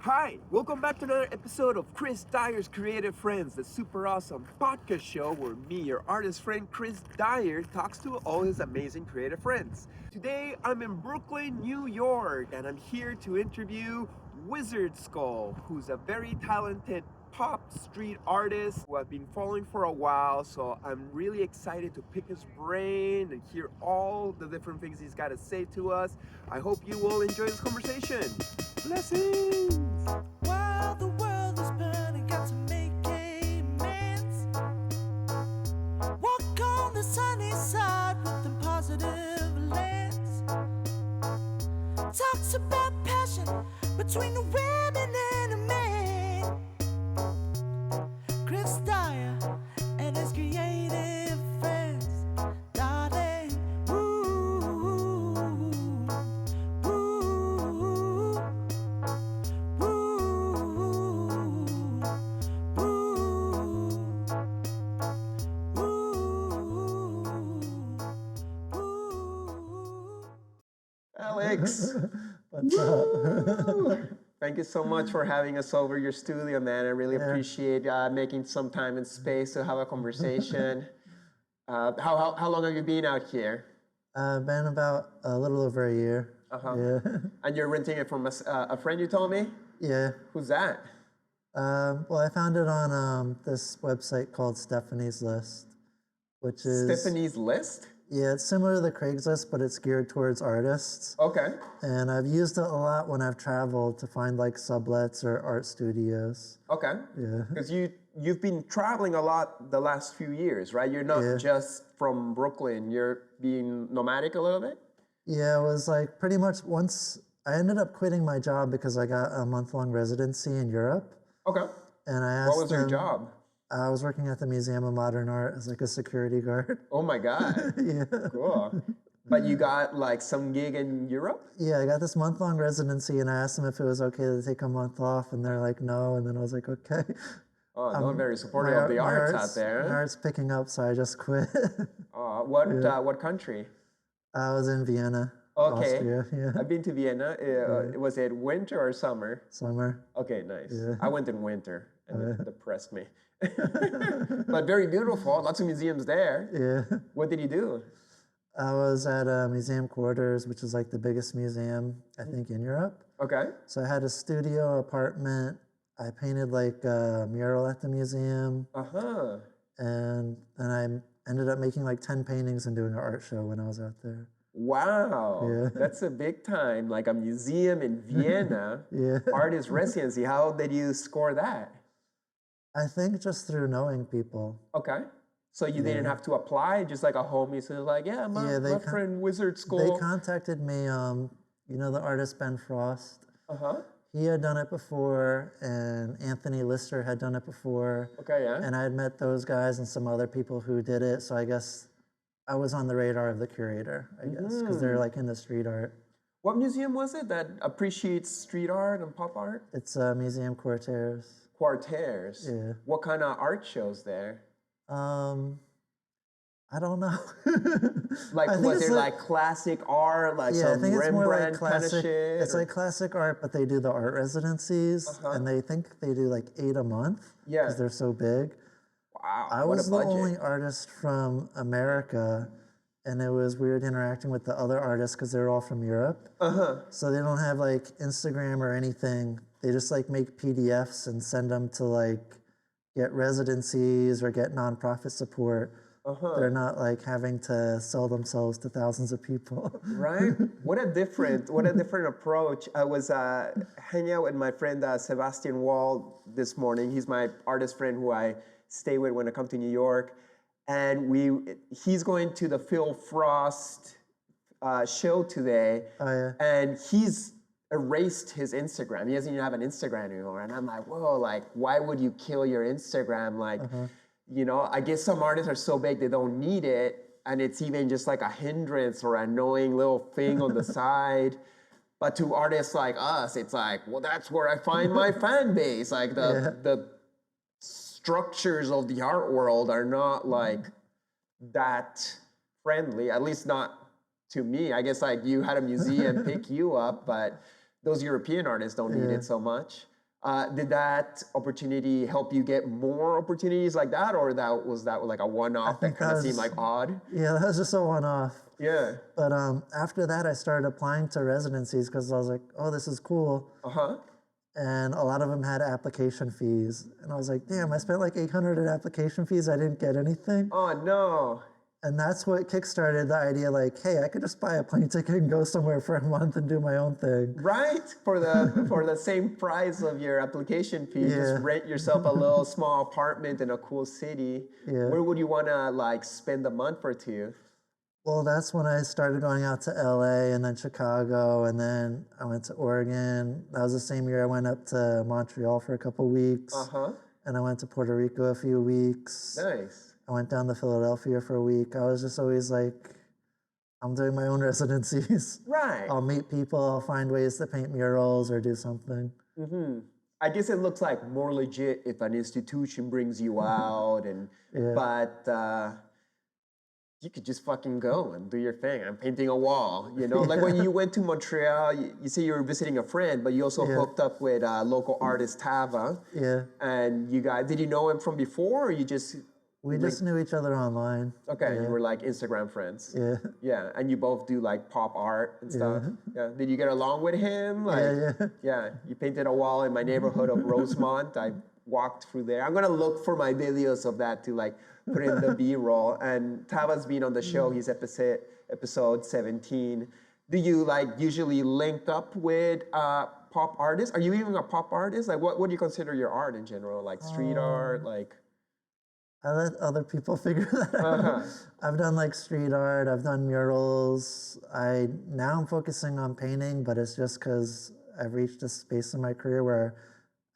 Hi, welcome back to another episode of Chris Dyer's Creative Friends, the super awesome podcast show where me, your artist friend Chris Dyer, talks to all his amazing creative friends. Today, I'm in Brooklyn, New York, and I'm here to interview Wizard Skull, who's a very talented pop street artist who I've been following for a while, so I'm really excited to pick his brain and hear all the different things he's got to say to us. I hope you will enjoy this conversation. Blessings! While the world is burning, got to make amends. Walk on the sunny side with a positive lens. Talks about passion between the women and the men. Chris Dyer and his creative friends, darling. Ooh, ooh, ooh, Alex! What's up? Thank you so much for having us over your studio, man. I really appreciate making some time and space to have a conversation. How long have you been out here? Been about a little over a year. Yeah. And you're renting it from a friend, you told me? Yeah. Who's that? Well, I found it on this website called Stephanie's List, which is... Stephanie's List? Yeah, it's similar to the Craigslist, but it's geared towards artists. Okay. And I've used it a lot when I've traveled to find like sublets or art studios. Okay. Yeah. Because you've been traveling a lot the last few years, right? You're not just from Brooklyn. You're being nomadic a little bit? Yeah, it was like pretty much once... I ended up quitting my job because I got a month-long residency in Europe. Okay. And I asked What was your job? I was working at the Museum of Modern Art as like a security guard. Oh my God. Yeah. Cool. But you got like some gig in Europe? Yeah, I got this month-long residency and I asked them if it was okay to take a month off and they're like, no. And then I was like, okay. Oh, not very supportive of the arts out there. My art's picking up, so I just quit. What country? I was in Vienna, Okay. Austria. Yeah. I've been to Vienna. Was it winter or summer? Summer. Okay, nice. Yeah. I went in winter and it depressed me. But very beautiful. Lots of museums there. Yeah. What did you do? I was at Museum Quarters, which is like the biggest museum, I think, in Europe. Okay. So I had a studio apartment. I painted like a mural at the museum. Uh-huh. And then I ended up making like 10 paintings and doing an art show when I was out there. Wow. Yeah. That's a big time. Like a museum in Vienna. Yeah. Artist residency. How did you score that? I think just through knowing people. Okay. So you didn't have to apply, just like a homie said, like, yeah, my friend Wizard School. They contacted me, you know the artist Ben Frost? Uh-huh. He had done it before, and Anthony Lister had done it before. Okay, yeah. And I had met those guys and some other people who did it, so I guess I was on the radar of the curator, I guess, because they're like into street art. What museum was it that appreciates street art and pop art? It's Museum Quarters. Quarters. Yeah. What kind of art shows there? I don't know. Like, was it like classic art, like some Rembrandt kind of shit? It's like classic art, but they do the art residencies, and they think they do like 8 a month because they're so big. Wow, I was the only artist from America, and it was weird interacting with the other artists because they're all from Europe. So they don't have like Instagram or anything. They just like make PDFs and send them to like get residencies or get nonprofit support. They're not like having to sell themselves to thousands of people. Right? What a different approach. I was hanging out with my friend Sebastian Wall this morning. He's my artist friend who I stay with when I come to New York. And he's going to the Phil Frost show today. Oh, yeah. And he's erased his Instagram. He doesn't even have an Instagram anymore. And I'm like, whoa, like, why would you kill your Instagram? Like, you know, I guess some artists are so big they don't need it. And it's even just like a hindrance or annoying little thing on the side. But to artists like us, it's like, well, that's where I find my fan base. Like the structures of the art world are not like that friendly, at least not to me. I guess like you had a museum pick you up, but those European artists don't need it so much. Did that opportunity help you get more opportunities like that, or was that like a one-off that kind of seemed like odd? Yeah, that was just a one-off. Yeah. But after that, I started applying to residencies because I was like, oh, this is cool. Uh-huh. And a lot of them had application fees. And I was like, damn, I spent like $800 in application fees. I didn't get anything. Oh, no. And that's what kickstarted the idea, like, hey, I could just buy a plane ticket and go somewhere for a month and do my own thing. Right? For the same price of your application fee, just rent yourself a little small apartment in a cool city. Yeah. Where would you want to like spend a month or two? Well, that's when I started going out to LA and then Chicago, and then I went to Oregon. That was the same year I went up to Montreal for a couple weeks. Uh-huh. And I went to Puerto Rico a few weeks. Nice. I went down to Philadelphia for a week. I was just always like, I'm doing my own residencies. Right. I'll meet people, I'll find ways to paint murals or do something. Mm-hmm. I guess it looks like more legit if an institution brings you out, but you could just fucking go and do your thing. I'm painting a wall, you know? Like when you went to Montreal, you say you were visiting a friend, but you also hooked up with local artist Tava. Yeah. And you guys, did you know him from before, or you just... We just knew each other online. Okay, you were like Instagram friends. Yeah. Yeah, and you both do like pop art and stuff. Yeah. Did you get along with him? Like, yeah. You painted a wall in my neighborhood of Rosemont. I walked through there. I'm gonna look for my videos of that to like put in the B-roll. And Tava's been on the show. He's episode 17. Do you like usually link up with pop artists? Are you even a pop artist? Like what do you consider your art in general? Like street art, like... I let other people figure that out. I've done like street art, I've done murals. Now I'm focusing on painting, but it's just because I've reached a space in my career where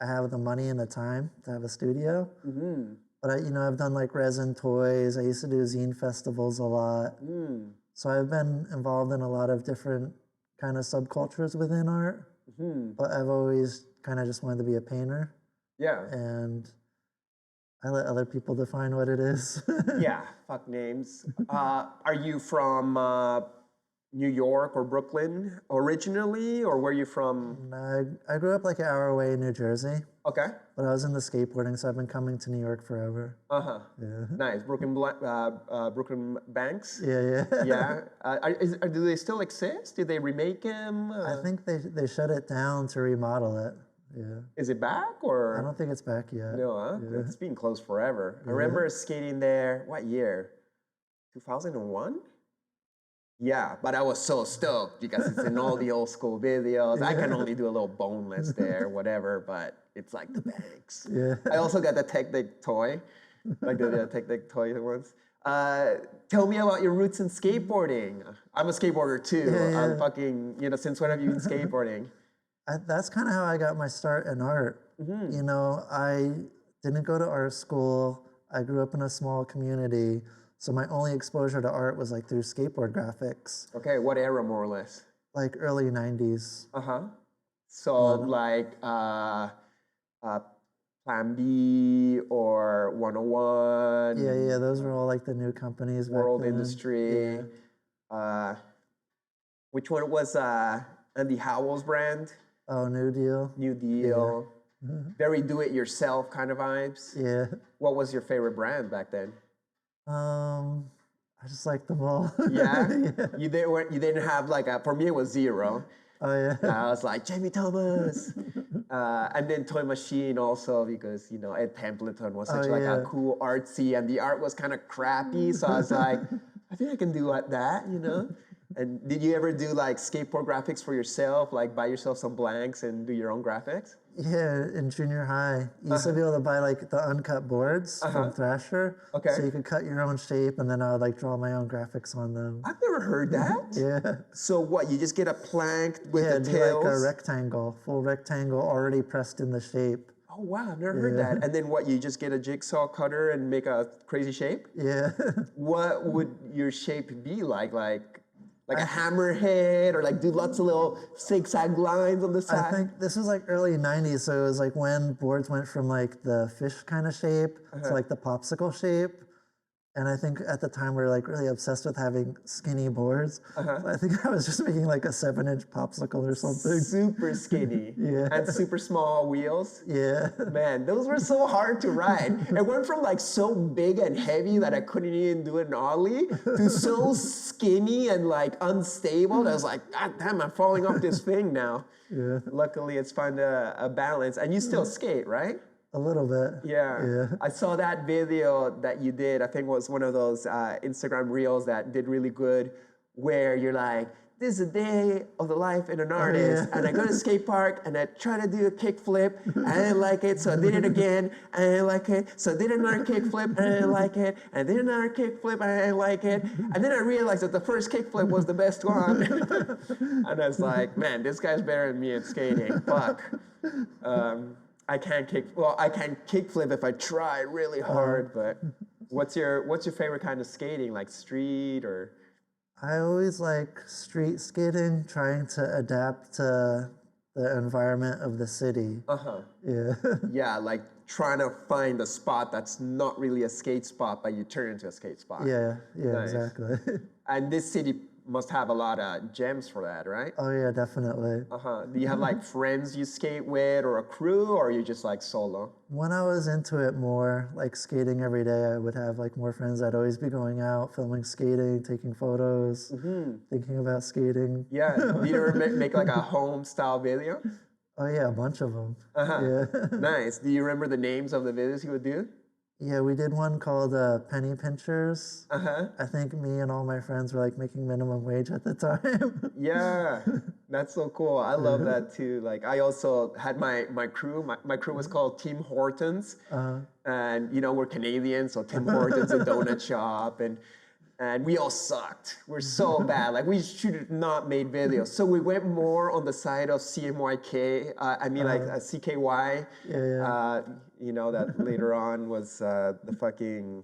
I have the money and the time to have a studio. Mm-hmm. But I've done like resin toys. I used to do zine festivals a lot. So I've been involved in a lot of different kind of subcultures within art. Mm-hmm. But I've always kind of just wanted to be a painter. Yeah. And I let other people define what it is. Yeah, fuck names. Are you from New York or Brooklyn originally, or where are you from? I grew up like an hour away in New Jersey. Okay. But I was into skateboarding, so I've been coming to New York forever. Uh-huh. Yeah. Nice. Brooklyn Banks? Yeah. Yeah. Do they still exist? Did they remake them? I think they shut it down to remodel it. Yeah. Is it back, or? I don't think it's back yet. No, huh? Yeah. It's been closed forever. I remember skating there, what year? 2001? Yeah, but I was so stoked because it's in all the old school videos. I can only do a little boneless there, whatever, but it's like the banks. Yeah. I also got the Technic toy, like the Technic toy once. Tell me about your roots in skateboarding. I'm a skateboarder too. I'm fucking, since when have you been skateboarding? That's kind of how I got my start in art. Mm-hmm. I didn't go to art school. I grew up in a small community. So my only exposure to art was like through skateboard graphics. Okay, what era more or less? Like early 90s. Uh-huh. So Plan B or 101. Yeah, those were all like the new companies back World then. Industry. Yeah. Which one was Andy Howell's brand? Oh, New Deal. New Deal. Yeah. Very do-it-yourself kind of vibes. Yeah. What was your favorite brand back then? I just liked them all. Yeah? You didn't have like for me it was Zero. Oh yeah. I was like, Jamie Thomas. And then Toy Machine also because, Ed Templeton was such a cool artsy and the art was kind of crappy. So I was like, I think I can do that, And did you ever do like skateboard graphics for yourself, like buy yourself some blanks and do your own graphics? Yeah, in junior high. You used to be able to buy like the uncut boards from Thrasher. Okay. So you could cut your own shape and then I would like draw my own graphics on them. I've never heard that. Yeah. So what, you just get a plank with the tails? Like a rectangle, full rectangle already pressed in the shape. Oh wow, I've never heard that. And then what, you just get a jigsaw cutter and make a crazy shape? Yeah. What would your shape be like? Like a hammerhead, or like do lots of little zigzag lines on the side? I think this was like early 90s, so it was like when boards went from like the fish kind of shape to like the popsicle shape. And I think at the time we were like really obsessed with having skinny boards. So I think I was just making like a 7-inch popsicle or something. Super skinny. Yeah. And super small wheels. Yeah. Man, those were so hard to ride. It went from like so big and heavy that I couldn't even do an ollie to so skinny and like unstable that I was like, God damn, I'm falling off this thing now. Yeah. Luckily, it's found a balance. And you still skate, right? A little bit. Yeah. I saw that video that you did. I think it was one of those Instagram reels that did really good, where you're like, this is a day of the life in an artist, and I go to skate park and I try to do a kick flip, and I didn't like it, so I did it again, and I didn't like it, so I did another kick flip, and I didn't like it, and I did another kick flip, and I didn't like it, and then I realized that the first kick flip was the best one, and I was like, man, this guy's better than me at skating. Fuck. I can kick flip if I try really hard, but what's your favorite kind of skating, like street or? I always like street skating, trying to adapt to the environment of the city. Yeah. Yeah, like trying to find a spot that's not really a skate spot, but you turn into a skate spot. Yeah, Nice. exactly. And this city must have a lot of gems for that, right? Oh yeah, definitely. Do you have like friends you skate with or a crew, or are you just like solo? When I was into it more, like skating every day, I would have like more friends. I'd always be going out, filming skating, taking photos, thinking about skating. Yeah, do you ever make like a home style video? Oh yeah, a bunch of them. Yeah. Nice. Do you remember the names of the videos you would do? Yeah, we did one called Penny Pinchers. I think me and all my friends were like making minimum wage at the time. Yeah, that's so cool. I love that too. Like I also had my crew. My crew was called Tim Hortons, and you know we're Canadian, so Tim Hortons a donut shop, and we all sucked. We're so bad. Like we should have not made videos. So we went more on the side of CMYK. Like CKY. You know that later on was the fucking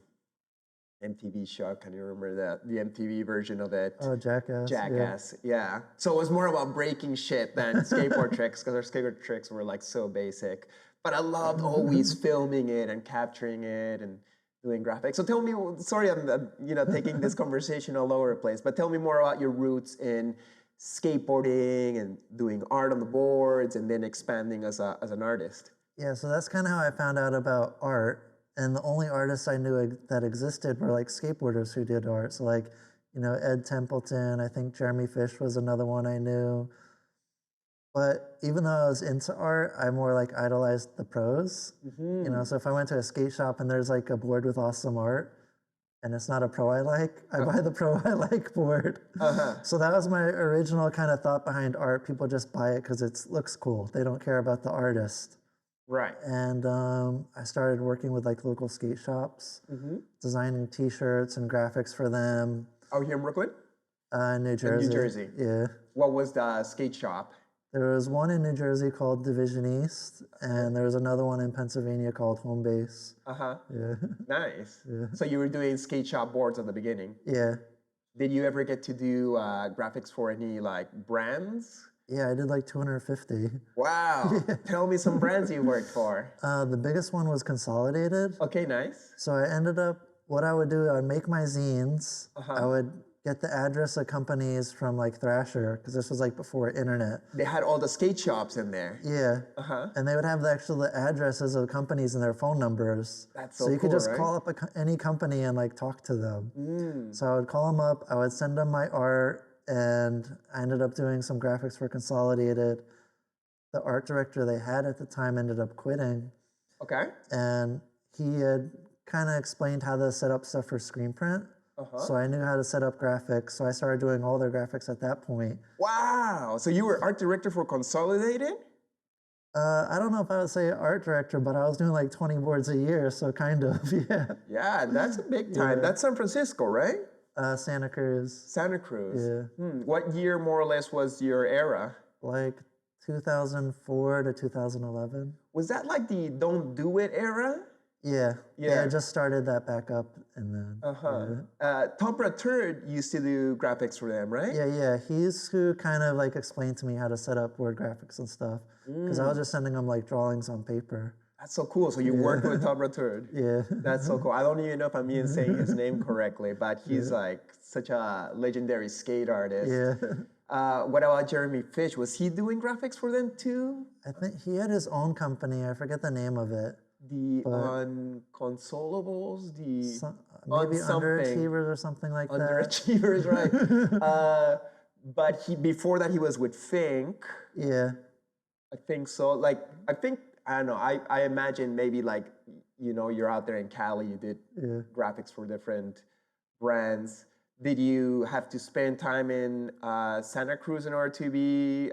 MTV show. Can you remember that? The MTV version of it. Oh, Jackass. Jackass. Yeah. So it was more about breaking shit than skateboard tricks, because our skateboard tricks were like so basic. But I loved always filming it and capturing it and doing graphics. So tell me, sorry, I'm taking this conversation all over the place, but tell me more about your roots in skateboarding and doing art on the boards and then expanding as an artist. Yeah, so that's kind of how I found out about art. And the only artists I knew that existed were like skateboarders who did art. So like, Ed Templeton, I think Jeremy Fish was another one I knew. But even though I was into art, I more like idolized the pros. So if I went to a skate shop and there's like a board with awesome art and it's not a pro I like, I buy the pro I like board. So that was my original kind of thought behind art. People just buy it because it looks cool. They don't care about the artist. Right. And I started working with like local skate shops, designing T-shirts and graphics for them. Oh, here in Brooklyn? New Jersey. New Jersey. Yeah. What was the skate shop? There was one in New Jersey called Division East, and there was another one in Pennsylvania called Home Base. Yeah. Nice. Yeah. So you were doing skate shop boards at the beginning. Yeah. Did you ever get to do graphics for any like brands? Yeah, I did like 250. Wow. Tell me some brands you worked for. The biggest one was Consolidated. Okay, nice. So I ended up, what I would do, I would make my zines. I would get the address of companies from like Thrasher, because this was like before internet. They had all the skate shops in there. Yeah. And they would have the addresses of companies and their phone numbers. That's so So you could cool, just right? call up any company and like talk to them. So I would call them up, I would send them my art, and I ended up doing some graphics for Consolidated. The art director they had at the time ended up quitting. Okay. And he had kind of explained how to set up stuff for screen print. So I knew how to set up graphics. So I started doing all their graphics at that point. Wow. So you were art director for Consolidated? I don't know if I would say art director, but I was doing like 20 boards a year. So kind of, yeah. Yeah, that's a big time. That's San Francisco, right? Santa Cruz. Santa Cruz. Yeah. What year more or less was your era? Like 2004 to 2011. Was that like the Don't Do It era? Yeah. Yeah. I just started that back up and then. Tom Turd used to do graphics for them, right? Yeah. He's who kind of like explained to me how to set up board graphics and stuff. Because I was just sending him like drawings on paper. That's so cool. So you worked with Tom Raturd. Yeah. That's so cool. I don't even know if I'm even saying his name correctly, but he's like such a legendary skate artist. Yeah. What about Jeremy Fish? Was he doing graphics for them too? I think he had his own company. I forget the name of it. The Unconsolables? Maybe Underachievers or something like that. Underachievers, right. But before that, he was with Fink. Yeah. I think so. Like, I don't know. I imagine maybe like, you're out there in Cali, you did graphics for different brands. Did you have to spend time in Santa Cruz in order to be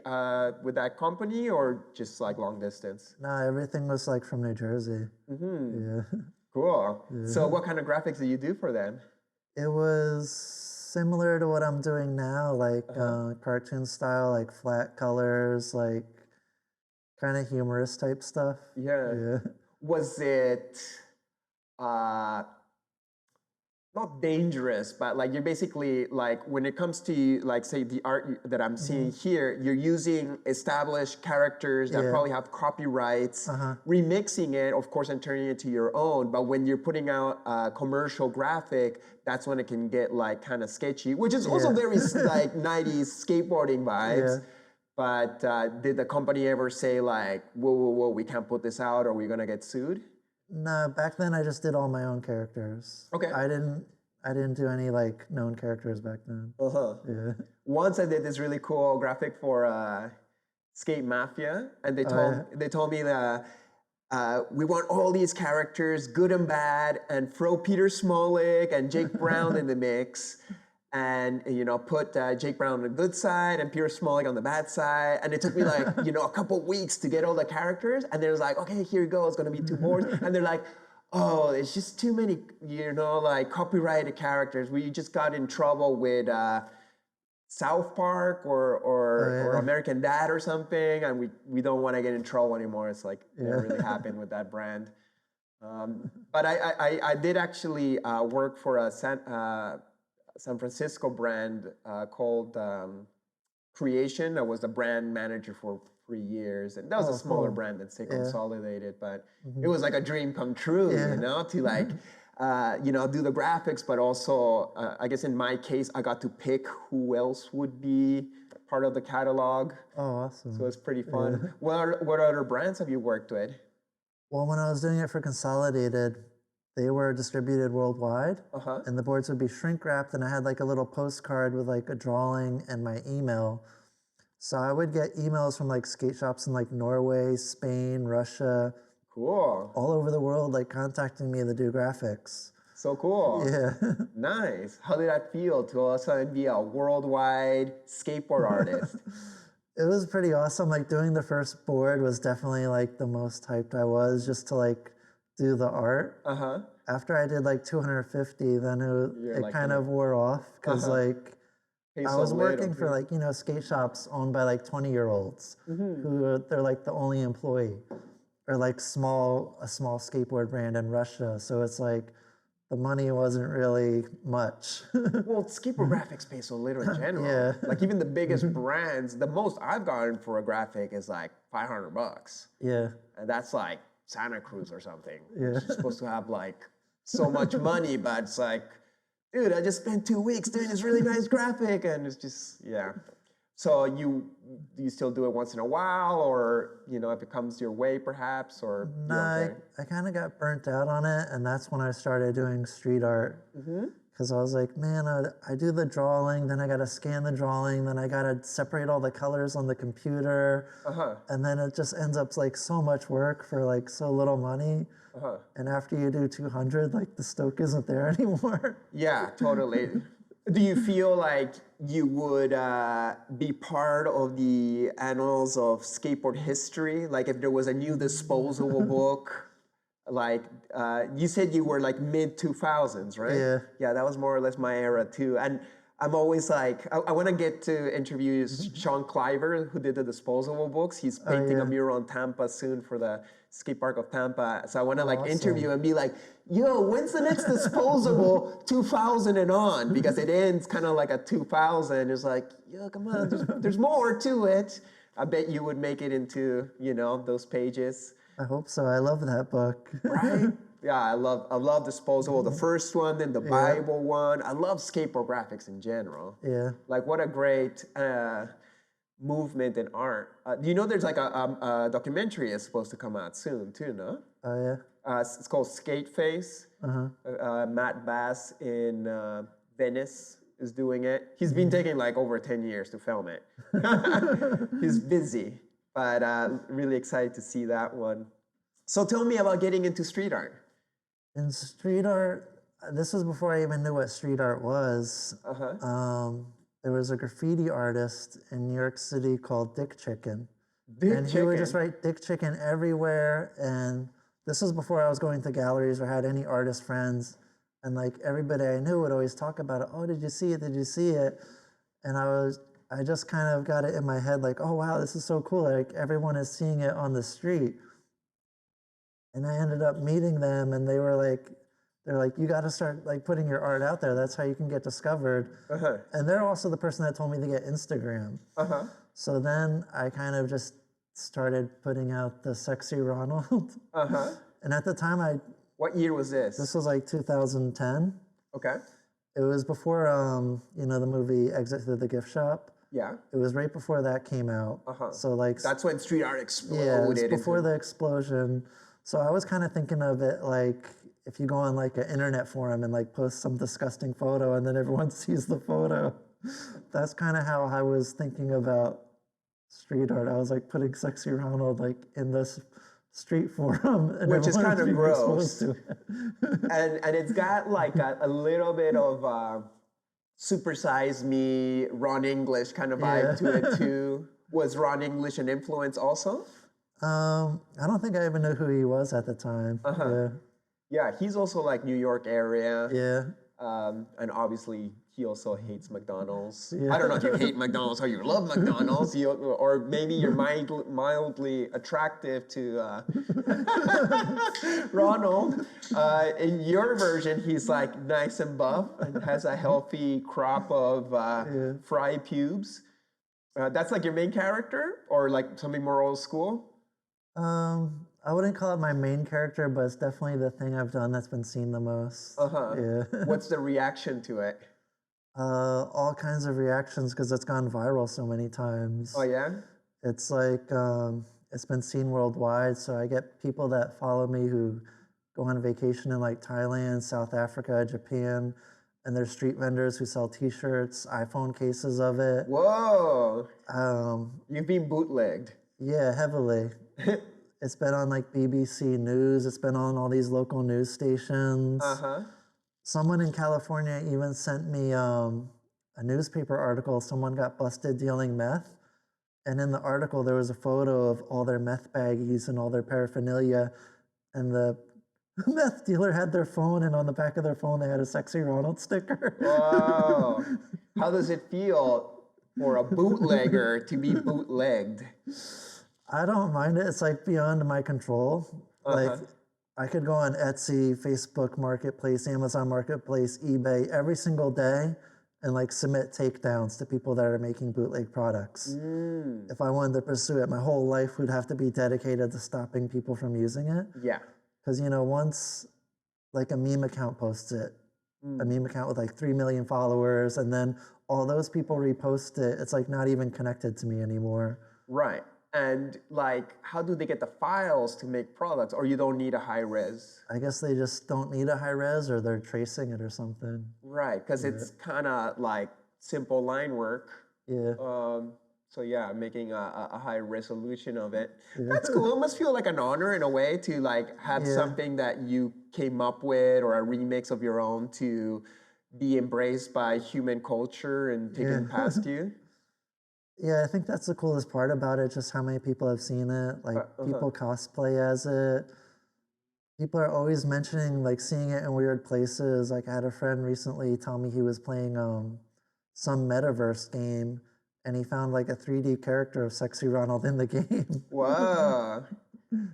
with that company, or just like long distance? No, everything was like from New Jersey. Yeah. Cool. Yeah. So what kind of graphics did you do for them? It was similar to what I'm doing now, like cartoon style, like flat colors, like kind of humorous type stuff. Yeah. Was it not dangerous, but like you're basically like, when it comes to like, say, the art that I'm seeing here, you're using established characters that probably have copyrights, remixing it, of course, and turning it into your own. But when you're putting out a commercial graphic, that's when it can get like kind of sketchy, which is also very like 90s skateboarding vibes. But did the company ever say like, whoa, we can't put this out, or we're gonna get sued? No, back then I just did all my own characters. Okay. I didn't do any like known characters back then. Yeah. Once I did this really cool graphic for Skate Mafia, and they told me that we want all these characters, good and bad, and throw Peter Smolik and Jake Brown in the mix. And, put Jake Brown on the good side and Peter Smolik on the bad side. And it took me like, a couple weeks to get all the characters. And then it was like, okay, here you go. It's going to be 2 boards. And they're like, oh, it's just too many, like copyrighted characters. We just got in trouble with South Park or American Dad or something. And we don't want to get in trouble anymore. It's like, it really happened with that brand. But I did actually work for a San Francisco brand called Creation. I was the brand manager for 3 years, and that was a smaller brand than Stay Consolidated, but it was like a dream come true, to like, do the graphics, but also, I guess in my case, I got to pick who else would be part of the catalog. Oh, awesome. So it's pretty fun. What other brands have you worked with? Well, when I was doing it for Consolidated, they were distributed worldwide, and the boards would be shrink wrapped, and I had like a little postcard with like a drawing and my email. So I would get emails from like skate shops in like Norway, Spain, Russia, cool, all over the world, like contacting me to do graphics. So cool. Yeah. Nice. How did that feel to all of a sudden be a worldwide skateboard artist? It was pretty awesome. Like doing the first board was definitely like the most hyped I was, just to like do the art. After I did like 250, then it like kind of wore off, because like I was working for like, skate shops owned by like 20-year-olds who they're like the only employee, or like a small skateboard brand in Russia. So it's like the money wasn't really much. Well, skateboard graphics pay so little in general. Like even the biggest brands, the most I've gotten for a graphic is like $500. Yeah. And that's like Santa Cruz or something. You're supposed to have like so much money, but it's like, dude, I just spent 2 weeks doing this really nice graphic, and it's just, So do you still do it once in a while, or if it comes your way, perhaps, or? No, I kind of got burnt out on it, and that's when I started doing street art. Because I was like, man, I do the drawing, then I got to scan the drawing, then I got to separate all the colors on the computer, and then it just ends up like so much work for like so little money. And after you do 200, like the stoke isn't there anymore. Yeah, totally. Do you feel like you would be part of the annals of skateboard history? Like if there was a new disposable book? Like, you said you were like mid-2000s, right? Yeah. Yeah, that was more or less my era too. And I'm always like, I want to get to interview Sean Cliver, who did the disposable books. He's painting a mural in Tampa soon for the skate park of Tampa. So I want to like interview and be like, yo, when's the next disposable 2000 and on? Because it ends kind of like a 2000. It's like, yo, come on, there's more to it. I bet you would make it into, those pages. I hope so. I love that book. Right? Yeah, I love Disposable, the first one, then the Bible one. I love skateboard graphics in general. Yeah. Like, what a great movement in art. There's like a documentary is supposed to come out soon too, no? Oh, yeah. It's called Skate Face. Matt Bass in Venice is doing it. He's been taking like over 10 years to film it. He's busy, but really excited to see that one. So tell me about getting into street art. In street art, this was before I even knew what street art was. There was a graffiti artist in New York City called Dick Chicken. He would just write Dick Chicken everywhere. And this was before I was going to galleries or had any artist friends. And like everybody I knew would always talk about it. Oh, did you see it? Did you see it? And I just kind of got it in my head like, oh, wow, this is so cool. Like everyone is seeing it on the street. And I ended up meeting them, and they're like, you got to start like putting your art out there. That's how you can get discovered. And they're also the person that told me to get Instagram. So then I kind of just started putting out the Sexy Ronald. And at the time, What year was this? This was like 2010. Okay. It was before, the movie Exit to the Gift Shop. Yeah. It was right before that came out. So like that's when street art exploded. Yeah, it was before the explosion. So I was kind of thinking of it like if you go on like an internet forum and like post some disgusting photo and then everyone sees the photo. That's kind of how I was thinking about street art. I was like putting Sexy Ronald like in this street forum, and which is kind of gross. To and it's got like a little bit of Super Size Me, Ron English kind of vibe to it too. Was Ron English an influence also? I don't think I even knew who he was at the time. Yeah, he's also like New York area. Yeah. And obviously he also hates McDonald's. Yeah. I don't know if you hate McDonald's or you love McDonald's, or maybe you're mildly attractive to Ronald. In your version, he's like nice and buff and has a healthy crop of fried pubes. That's like your main character, or like something more old school? I wouldn't call it my main character, but it's definitely the thing I've done that's been seen the most. Yeah. What's the reaction to it? All kinds of reactions because it's gone viral so many times. Oh yeah? It's like it's been seen worldwide. So I get people that follow me who go on vacation in like Thailand, South Africa, Japan, and there's street vendors who sell T-shirts, iPhone cases of it. Whoa! You've been bootlegged. Yeah, heavily. It's been on like BBC News. It's been on all these local news stations. Someone in California even sent me a newspaper article. Someone got busted dealing meth. And in the article, there was a photo of all their meth baggies and all their paraphernalia. And the meth dealer had their phone, and on the back of their phone, they had a Sexy Ronald sticker. Wow. How does it feel for a bootlegger to be bootlegged? I don't mind it. It's like beyond my control. Like I could go on Etsy, Facebook Marketplace, Amazon Marketplace, eBay every single day and like submit takedowns to people that are making bootleg products. If I wanted to pursue it, my whole life would have to be dedicated to stopping people from using it. Yeah. Because, once like a meme account posts it, a meme account with like 3 million followers, and then all those people repost it, it's like not even connected to me anymore. Right. And like, how do they get the files to make products? Or you don't need a high res? I guess they just don't need a high res, or they're tracing it or something. Right, because it's kind of like simple line work. Yeah. So yeah, making a high resolution of it. That's cool. It must feel like an honor in a way to like have something that you came up with or a remix of your own to be embraced by human culture and taken past you. Yeah, I think that's the coolest part about it, just how many people have seen it. Like, people cosplay as it. People are always mentioning, like, seeing it in weird places. Like, I had a friend recently tell me he was playing some metaverse game, and he found, like, a 3D character of Sexy Ronald in the game. Wow.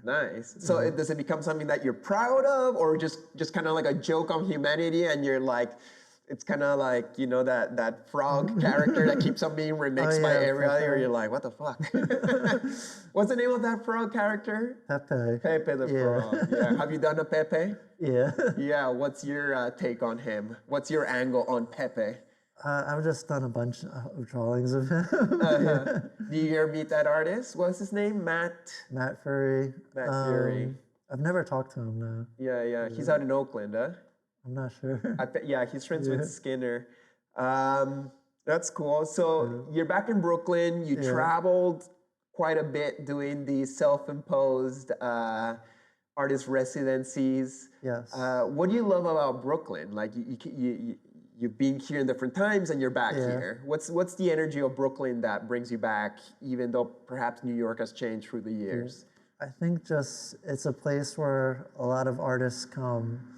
Nice. So does it become something that you're proud of, or just kind of like a joke on humanity, and you're like, It's kind of like, you know, that frog character that keeps on being remixed by every other. You're like, what the fuck? What's the name of that frog character? Pepe. Pepe the frog. Yeah. Have you done a Pepe? Yeah. Yeah. What's your take on him? What's your angle on Pepe? I've just done a bunch of drawings of him. Do you ever meet that artist? What's his name? Matt Fury. Fury. I've never talked to him, no. Yeah. He's out in Oakland, huh? I'm not sure. Yeah, he's friends with Skinner. That's cool. So you're back in Brooklyn. You traveled quite a bit doing these self-imposed artist residencies. Yes. What do you love about Brooklyn? Like you've been here in different times and you're back here. What's the energy of Brooklyn that brings you back, even though perhaps New York has changed through the years? I think just it's a place where a lot of artists come.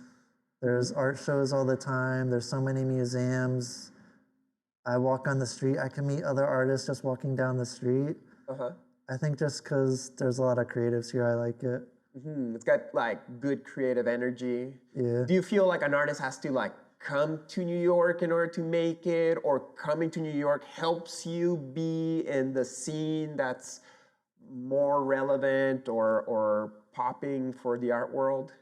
There's art shows all the time. There's so many museums. I walk on the street. I can meet other artists just walking down the street. I think just because there's a lot of creatives here, I like it. It's got like good creative energy. Yeah. Do you feel like an artist has to like come to New York in order to make it, or coming to New York helps you be in the scene that's more relevant or popping for the art world?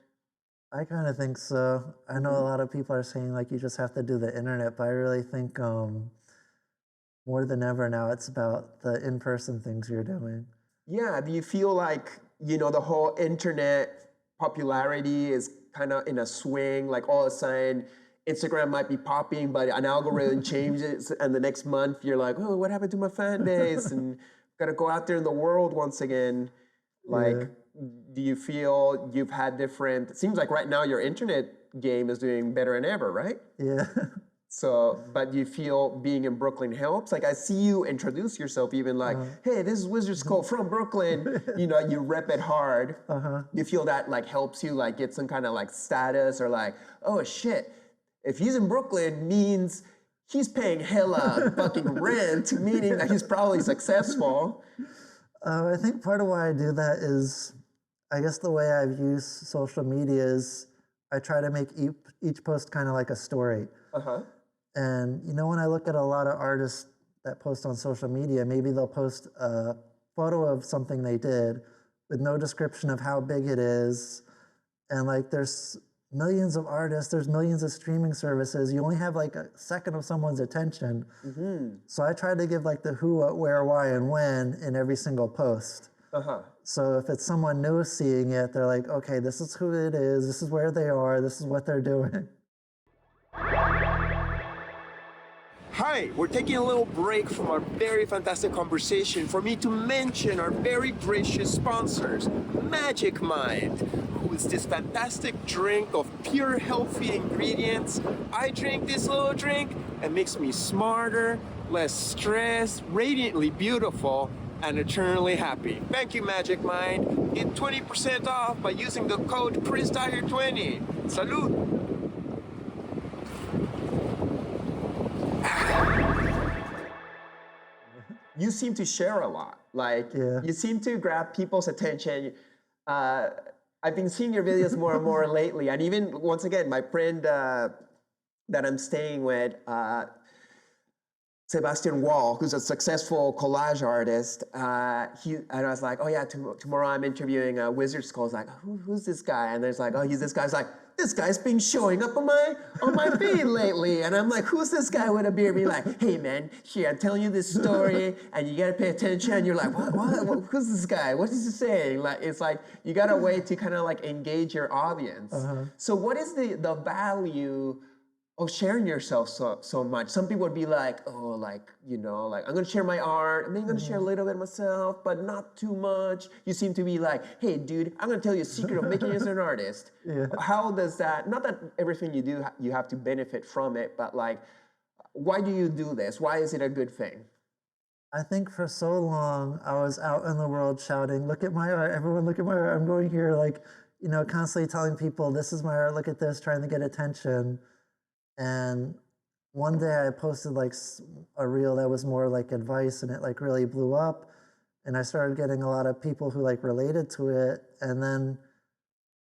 I kind of think so. I know a lot of people are saying like you just have to do the internet, but I really think more than ever now it's about the in-person things you're doing. Yeah, do you feel like, you know, the whole internet popularity is kind of in a swing, like all of a sudden Instagram might be popping, but an algorithm changes and the next month you're like, oh, what happened to my fan base? And gotta go out there in the world once again. Like, do you feel you've had different, it seems like right now your internet game is doing better than ever, right? Yeah. So, but do you feel being in Brooklyn helps? Like I see you introduce yourself even like, hey, this is Wizard's Code from Brooklyn. You know, you rep it hard. Do you feel that like helps you like get some kind of like status or like, oh shit, if he's in Brooklyn means he's paying hella fucking rent, meaning that he's probably successful. I think part of why I do that is, I guess the way I've used social media is I try to make each post kind of like a story. And you know, when I look at a lot of artists that post on social media, maybe they'll post a photo of something they did with no description of how big it is. And like there's millions of artists, there's millions of streaming services. You only have like a second of someone's attention. So I try to give like the who, what, where, why, and when in every single post. So if it's someone new seeing it, they're like, okay, this is who it is, this is where they are, this is what they're doing. Hi, we're taking a little break from our very fantastic conversation for me to mention our very gracious sponsors, Magic Mind, who is this fantastic drink of pure healthy ingredients. I drink this little drink and it makes me smarter, less stressed, radiantly beautiful, and eternally happy. Thank you, Magic Mind. Get 20% off by using the code ChrisDyer20. Salud! You seem to share a lot. Like, you seem to grab people's attention. I've been seeing your videos more and more lately. And even, once again, my friend that I'm staying with, Sebastian Wall, who's a successful collage artist, and I was like, oh yeah, tomorrow I'm interviewing Wizard's Code. I was like, who's this guy? And there's like, oh, he's this guy. It's like, this guy's been showing up on my feed lately. And I'm like, who's this guy with a beard? Be like, hey man, here, I'm telling you this story, and you gotta pay attention. And you're like, what? Who's this guy? What is he saying? Like, it's like, you got a way to kind of like engage your audience. So what is the value of sharing yourself so much? Some people would be like, oh, like, you know, like, I'm gonna share my art, and then I'm gonna share a little bit myself, but not too much. You seem to be like, hey, dude, I'm gonna tell you a secret of making you as an artist. How does that, not that everything you do, you have to benefit from it, but like, why do you do this? Why is it a good thing? I think for so long, I was out in the world shouting, look at my art, everyone look at my art, I'm going here, like, you know, constantly telling people, this is my art, look at this, trying to get attention. And one day I posted like a reel that was more like advice, and it like really blew up. And I started getting a lot of people who like related to it. And then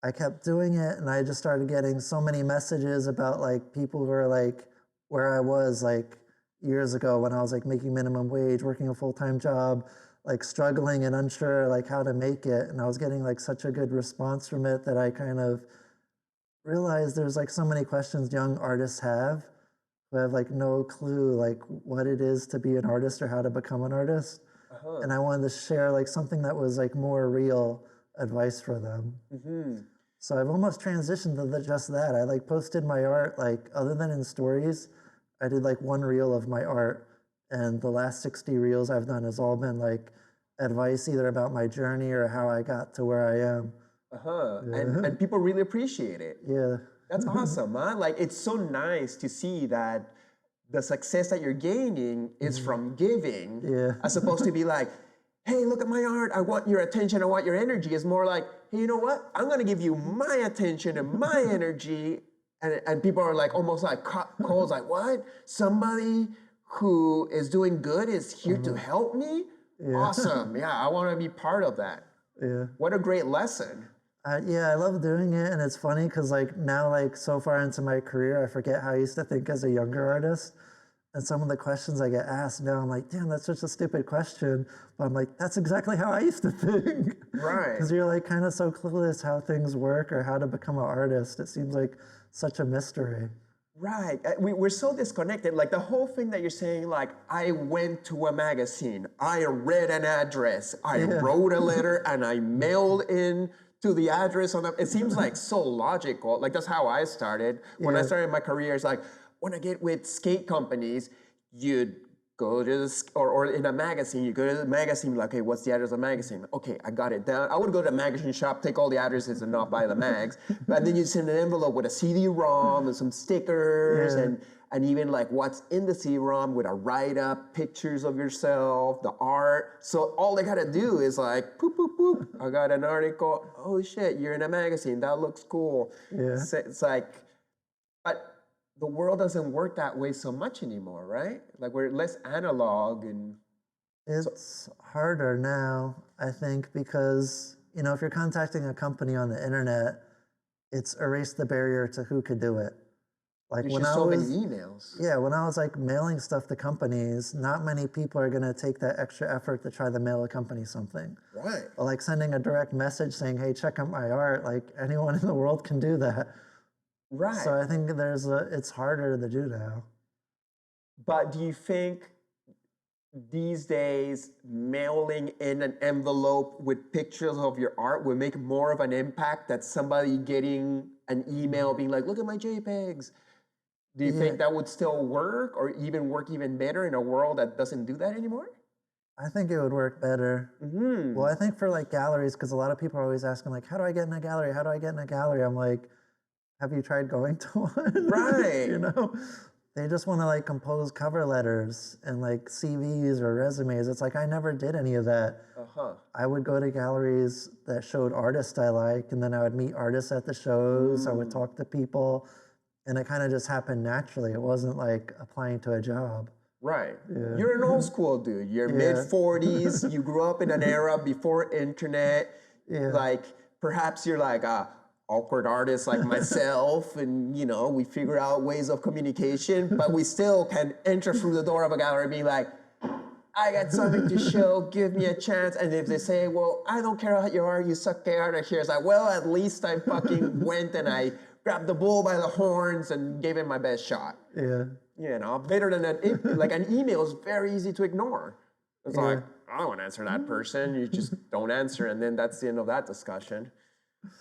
I kept doing it, and I just started getting so many messages about like people who are like where I was like years ago when I was like making minimum wage, working a full-time job, like struggling and unsure like how to make it. And I was getting like such a good response from it that I kind of realized there's like so many questions young artists have who have like no clue like what it is to be an artist or how to become an artist. And I wanted to share like something that was like more real advice for them. So I've almost transitioned to just that. I like posted my art, like other than in stories, I did like one reel of my art, and the last 60 reels I've done has all been like advice either about my journey or how I got to where I am. And people really appreciate it. Yeah. That's awesome, huh? Like, it's so nice to see that the success that you're gaining is from giving, as opposed to be like, hey, look at my art, I want your attention, I want your energy. It's more like, hey, you know what? I'm gonna give you my attention and my energy. And people are like, almost like calls like, what? Somebody who is doing good is here to help me? Awesome, yeah, I wanna be part of that. What a great lesson. Yeah, I love doing it, and it's funny because like now, like so far into my career, I forget how I used to think as a younger artist. And some of the questions I get asked now, I'm like, damn, that's such a stupid question. But I'm like, that's exactly how I used to think. Right. Because you're like kind of so clueless how things work or how to become an artist. It seems like such a mystery. Right. We're so disconnected. Like the whole thing that you're saying, like, I went to a magazine, I read an address, I wrote a letter, and I mailed in to the address on the. It seems like so logical. Like that's how I started. When I started my career, it's like, when I get with skate companies, you'd go to the, or in a magazine, you go to the magazine, like, okay, what's the address of the magazine? Okay, I got it down. I would go to the magazine shop, take all the addresses and not buy the mags. And then you send an envelope with a CD-ROM and some stickers and even like what's in the CD-ROM with a write-up, pictures of yourself, the art. So all they gotta do is like, poop, poop, poop. I got an article. Oh shit, you're in a magazine. That looks cool. So it's like, but the world doesn't work that way so much anymore, right? Like we're less analog and... It's harder now, I think, because, you know, if you're contacting a company on the internet, it's erased the barrier to who could do it. Like There's when just I so was, many emails. Yeah, when I was like mailing stuff to companies, not many people are gonna take that extra effort to try to mail a company something. Right. Or like sending a direct message saying, hey, check out my art, like anyone in the world can do that. Right. So I think it's harder to do now. But do you think these days mailing in an envelope with pictures of your art will make more of an impact than somebody getting an email being like, look at my JPEGs? Do you think that would still work or even work even better in a world that doesn't do that anymore? I think it would work better. Well, I think for like galleries, because a lot of people are always asking like, how do I get in a gallery? How do I get in a gallery? I'm like, have you tried going to one? Right. You know, they just want to like compose cover letters and like CVs or resumes. It's like, I never did any of that. I would go to galleries that showed artists I like, and then I would meet artists at the shows. I would talk to people, and it kind of just happened naturally. It wasn't like applying to a job. Right. You're an old school dude. You're mid-40s. You grew up in an era before internet. Like, perhaps you're like a awkward artist like myself, and you know, we figure out ways of communication, but we still can enter through the door of a gallery and be like, I got something to show, give me a chance. And if they say, well, I don't care what you are, you suck at art, here, it's like, well, at least I fucking went and I grabbed the bull by the horns and gave it my best shot. You know, better than that. Like an email is very easy to ignore. It's like, I don't want to answer that person. You just don't answer, and then that's the end of that discussion.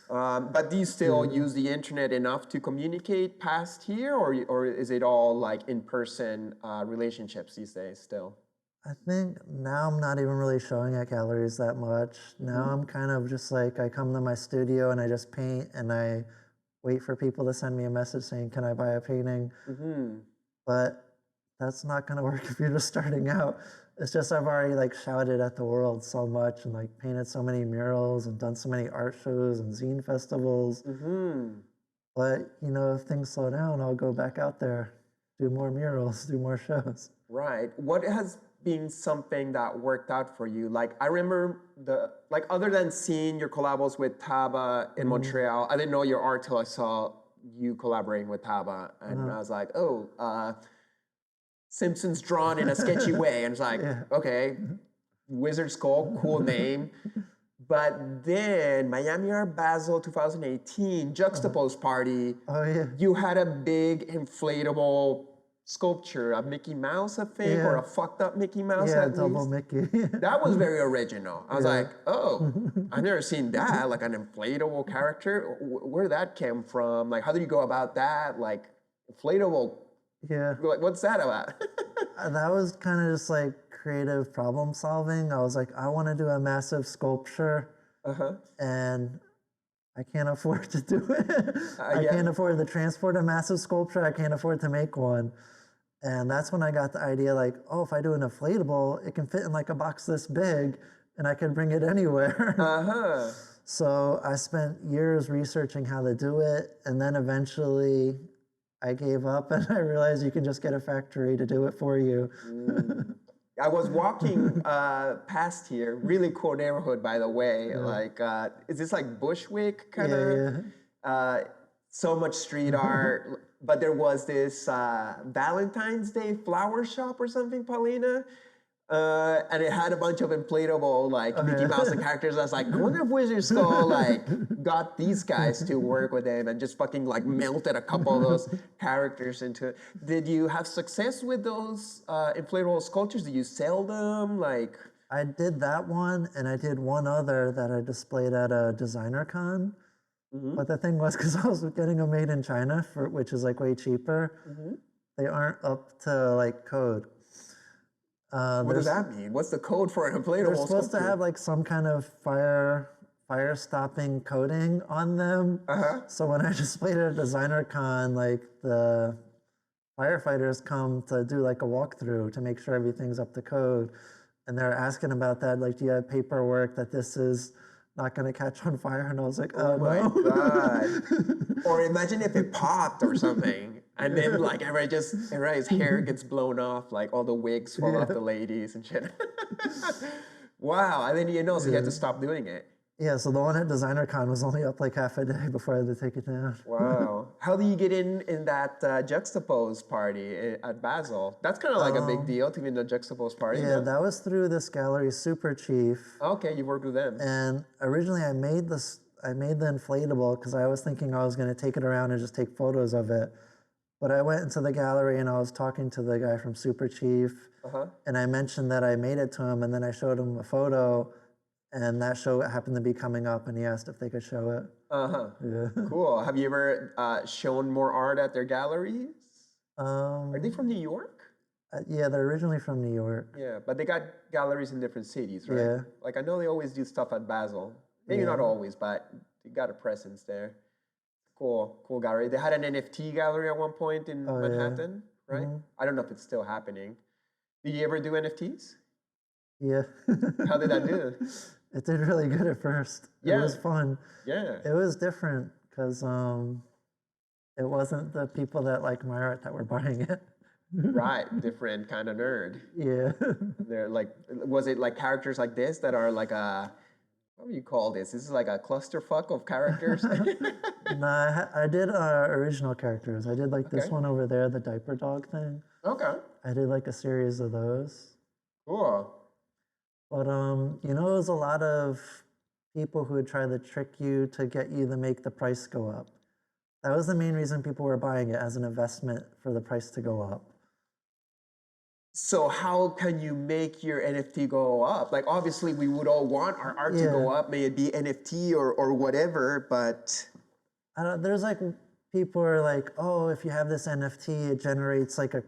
But do you still use the internet enough to communicate past here, or is it all like in-person relationships these days still? I think now I'm not even really showing at galleries that much. Now I'm kind of just like, I come to my studio and I just paint and I wait for people to send me a message saying, can I buy a painting? But that's not gonna work if you're just starting out. It's just I've already like shouted at the world so much and like painted so many murals and done so many art shows and zine festivals. But you know, if things slow down, I'll go back out there, do more murals, do more shows. Right. What has been something that worked out for you? Like I remember like other than seeing your collabs with Taba in Montreal, I didn't know your art till I saw you collaborating with Taba, and I was like, oh, Simpson's drawn in a sketchy way, and it's like, okay, Wizard Skull, cool name. But then Miami Art Basel 2018 Juxtaposed Party, you had a big inflatable sculpture, a Mickey Mouse, I think, or a fucked up Mickey Mouse at double least. Mickey. That was very original. I was like, oh, I've never seen that, like an inflatable character. Where did that come from? Like, how did you go about that? Like, inflatable, like, what's that about? That was kind of just like creative problem solving. I was like, I want to do a massive sculpture, and I can't afford to do it. I can't afford to transport a massive sculpture. I can't afford to make one. And that's when I got the idea, like, oh, if I do an inflatable, it can fit in like a box this big, and I can bring it anywhere. So I spent years researching how to do it, and then eventually I gave up, and I realized you can just get a factory to do it for you. I was walking past here, really cool neighborhood, by the way. Like, is this like Bushwick kind of? So much street art. But there was this Valentine's Day flower shop or something, Paulina. And it had a bunch of inflatable, like, Mickey Mouse and characters. I was like, I wonder if Wizard Skull, like, got these guys to work with him and just fucking, like, melted a couple of those characters into it. Did you have success with those inflatable sculptures? Did you sell them? Like, I did that one, and I did one other that I displayed at a designer con. But the thing was, because I was getting them made in China, which is like way cheaper, they aren't up to like code. What does that mean? What's the code for an inflatable They're supposed sculpture? to have like some kind of fire stopping coating on them. So when I displayed at a designer con, like the firefighters come to do like a walkthrough to make sure everything's up to code. And they're asking about that, like, do you have paperwork that this is not going to catch on fire? And I was like, oh my no. God. Or imagine if it popped or something, and then like everybody's hair gets blown off, like all the wigs fall off the ladies and shit. Wow, and then so you had to stop doing it. Yeah, so the one at Designer Con was only up like half a day before I had to take it down. Wow. How do you get in that Juxtaposed party at Basel? That's kind of like a big deal to be in the Juxtaposed party. Yeah, that was through this gallery, Super Chief. Okay, you worked with them. And originally I made the inflatable because I was thinking I was going to take it around and just take photos of it. But I went into the gallery and I was talking to the guy from Super Chief, and I mentioned that I made it to him, and then I showed him a photo. And that show happened to be coming up, and he asked if they could show it. Yeah. Cool. Have you ever shown more art at their galleries? Are they from New York? Yeah, they're originally from New York. Yeah, but they got galleries in different cities, right? Yeah. Like, I know they always do stuff at Basel. Maybe not always, but they got a presence there. Cool gallery. They had an NFT gallery at one point in Manhattan, right? I don't know if it's still happening. Did you ever do NFTs? Yeah. How did that do? It did really good at first. It was fun. Yeah. It was different because it wasn't the people that like my art that were buying it. Right, different kind of nerd. Yeah. They're like, was it like characters like this that are like what do you call this? This is like a clusterfuck of characters? Nah, I did original characters. I did like this one over there, the diaper dog thing. Okay. I did like a series of those. Cool. But, it was a lot of people who would try to trick you to get you to make the price go up. That was the main reason people were buying it, as an investment for the price to go up. So how can you make your NFT go up? Like, obviously, we would all want our art to go up, may it be NFT or whatever, but... There's like, people are like, oh, if you have this NFT, it generates like a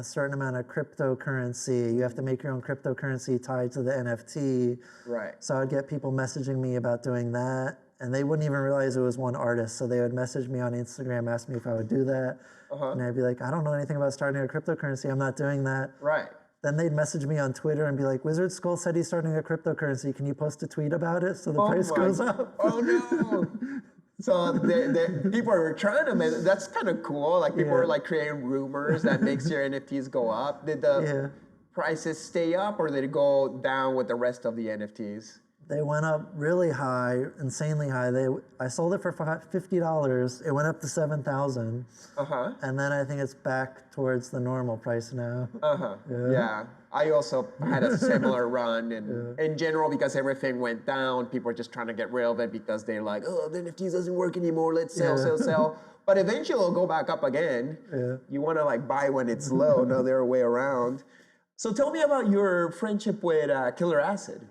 certain amount of cryptocurrency. You have to make your own cryptocurrency tied to the NFT. Right. So I'd get people messaging me about doing that, and they wouldn't even realize it was one artist. So they would message me on Instagram, ask me if I would do that. And I'd be like, I don't know anything about starting a cryptocurrency. I'm not doing that. Right. Then they'd message me on Twitter and be like, Wizard Skull said he's starting a cryptocurrency. Can you post a tweet about it so the price goes up? Oh, no. So people are trying to make, that's kind of cool. Like, people are like creating rumors that makes your NFTs go up. Did the prices stay up, or did it go down with the rest of the NFTs? they went up really high, insanely high. I sold it for $50. It went up to 7,000. And then I think it's back towards the normal price now. Yeah. I also had a similar run, and in general, because everything went down, people are just trying to get rid of it because they're like, oh, the NFTs doesn't work anymore. Let's sell. But eventually, it'll go back up again. You want to like buy when it's low, no other way around. So tell me about your friendship with Killer Acid.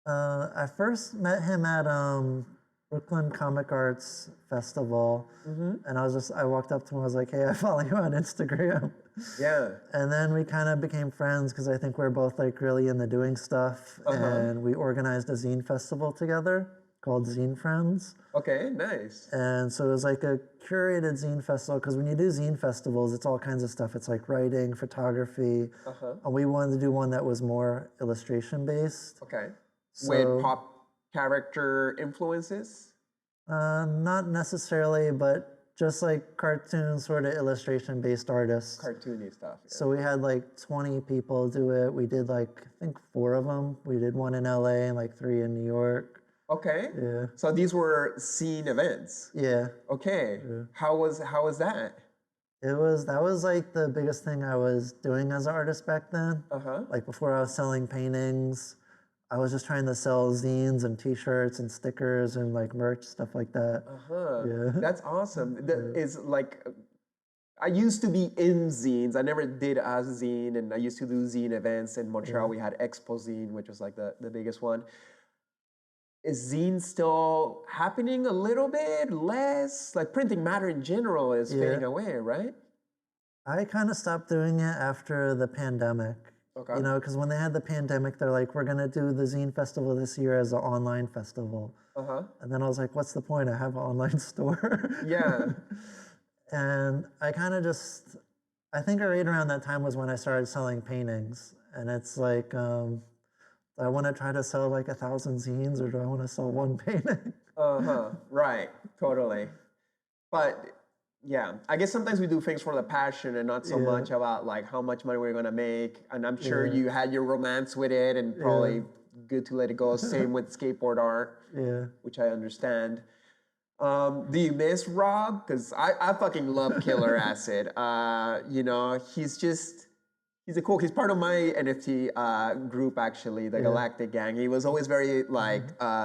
I first met him at Brooklyn Comic Arts Festival, and I walked up to him, I was like, hey, I follow you on Instagram. Yeah. And then we kind of became friends because I think we're both like really into doing stuff, and we organized a zine festival together called Zine Friends. Okay, nice. And so it was like a curated zine festival, because when you do zine festivals, it's all kinds of stuff. It's like writing, photography, and we wanted to do one that was more illustration based. Okay. So, with pop character influences? Not necessarily, but just like cartoon sort of illustration based artists. Cartoony stuff. Yeah. So we had like 20 people do it. We did like, I think 4 of them. We did 1 in LA and like 3 in New York. Okay. Yeah. So these were scene events. Yeah. Okay. Yeah. How was that? That was like the biggest thing I was doing as an artist back then. Like before I was selling paintings, I was just trying to sell zines and t-shirts and stickers and like merch, stuff like that. Yeah. That's awesome. It's like, I used to be in zines. I never did a zine, and I used to do zine events in Montreal. We had Expo Zine, which was like the biggest one. Is zine still happening a little bit? Less? Like printing matter in general is fading away, right? I kind of stopped doing it after the pandemic. Okay. You know, because when they had the pandemic, they're like, we're going to do the zine festival this year as an online festival. And then I was like, what's the point? I have an online store. Yeah. And I kind of just, I think right around that time was when I started selling paintings. And it's like, do I want to try to sell like 1,000 zines, or do I want to sell 1 painting? Right. Totally. But yeah, I guess sometimes we do things for the passion and not so much about like how much money we're going to make. And I'm sure you had your romance with it, and probably good to let it go. Same with skateboard art, which I understand. Do you miss Rob? Because I fucking love Killer Acid. You know, he's part of my NFT group, actually, the Galactic Gang. He was always very like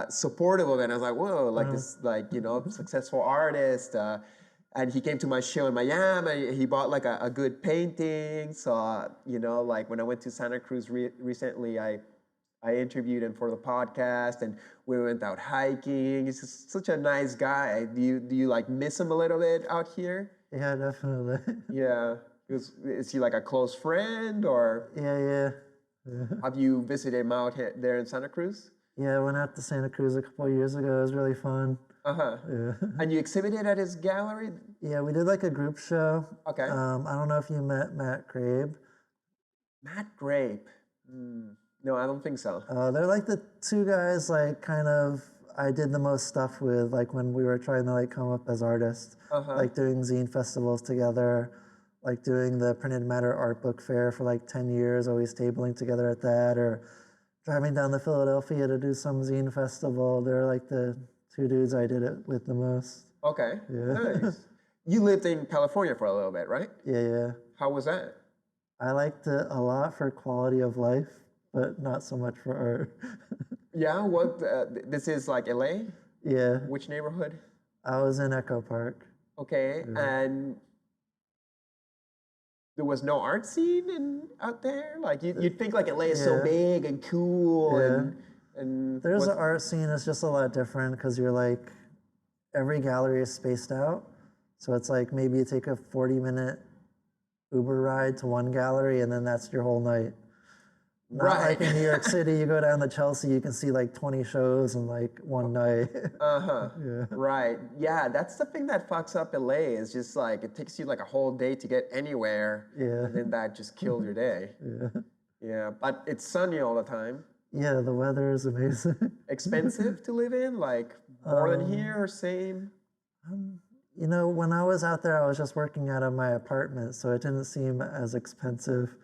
supportive of it. And I was like, whoa, like this, like, you know, successful artist. And he came to my show in Miami, and he bought like a good painting. So, you know, like when I went to Santa Cruz recently, I interviewed him for the podcast, and we went out hiking. He's just such a nice guy. Do you like miss him a little bit out here? Yeah, definitely. Yeah. Is he like a close friend, or? Yeah. Have you visited him out there in Santa Cruz? Yeah, I went out to Santa Cruz a couple of years ago. It was really fun. Yeah. And you exhibited at his gallery? Yeah, we did like a group show. Okay. I don't know if you met Matt Grabe. Matt Grabe? No, I don't think so. They're like the 2 guys like kind of I did the most stuff with, like when we were trying to like come up as artists, like doing zine festivals together, like doing the Printed Matter Art Book Fair for like 10 years, always tabling together at that, or driving down to Philadelphia to do some zine festival. They're like the 2 dudes I did it with the most. Okay, yeah. Nice. You lived in California for a little bit, right? Yeah. How was that? I liked it a lot for quality of life, but not so much for art. Yeah, what, this is like LA? Yeah. Which neighborhood? I was in Echo Park. Okay, and there was no art scene out there? Like, you'd think like LA is so big and cool and there's an art scene. It's just a lot different because you're like, every gallery is spaced out. So it's like maybe you take a 40-minute Uber ride to one gallery, and then that's your whole night. Not like in New York City, you go down to Chelsea, you can see like 20 shows in like one night. Right. Yeah, that's the thing that fucks up LA, is just like it takes you like a whole day to get anywhere. Yeah. And then that just killed your day. Yeah, but it's sunny all the time. Yeah, the weather is amazing. Expensive to live in? Like more than here or same? You know, when I was out there, I was just working out of my apartment, so it didn't seem as expensive.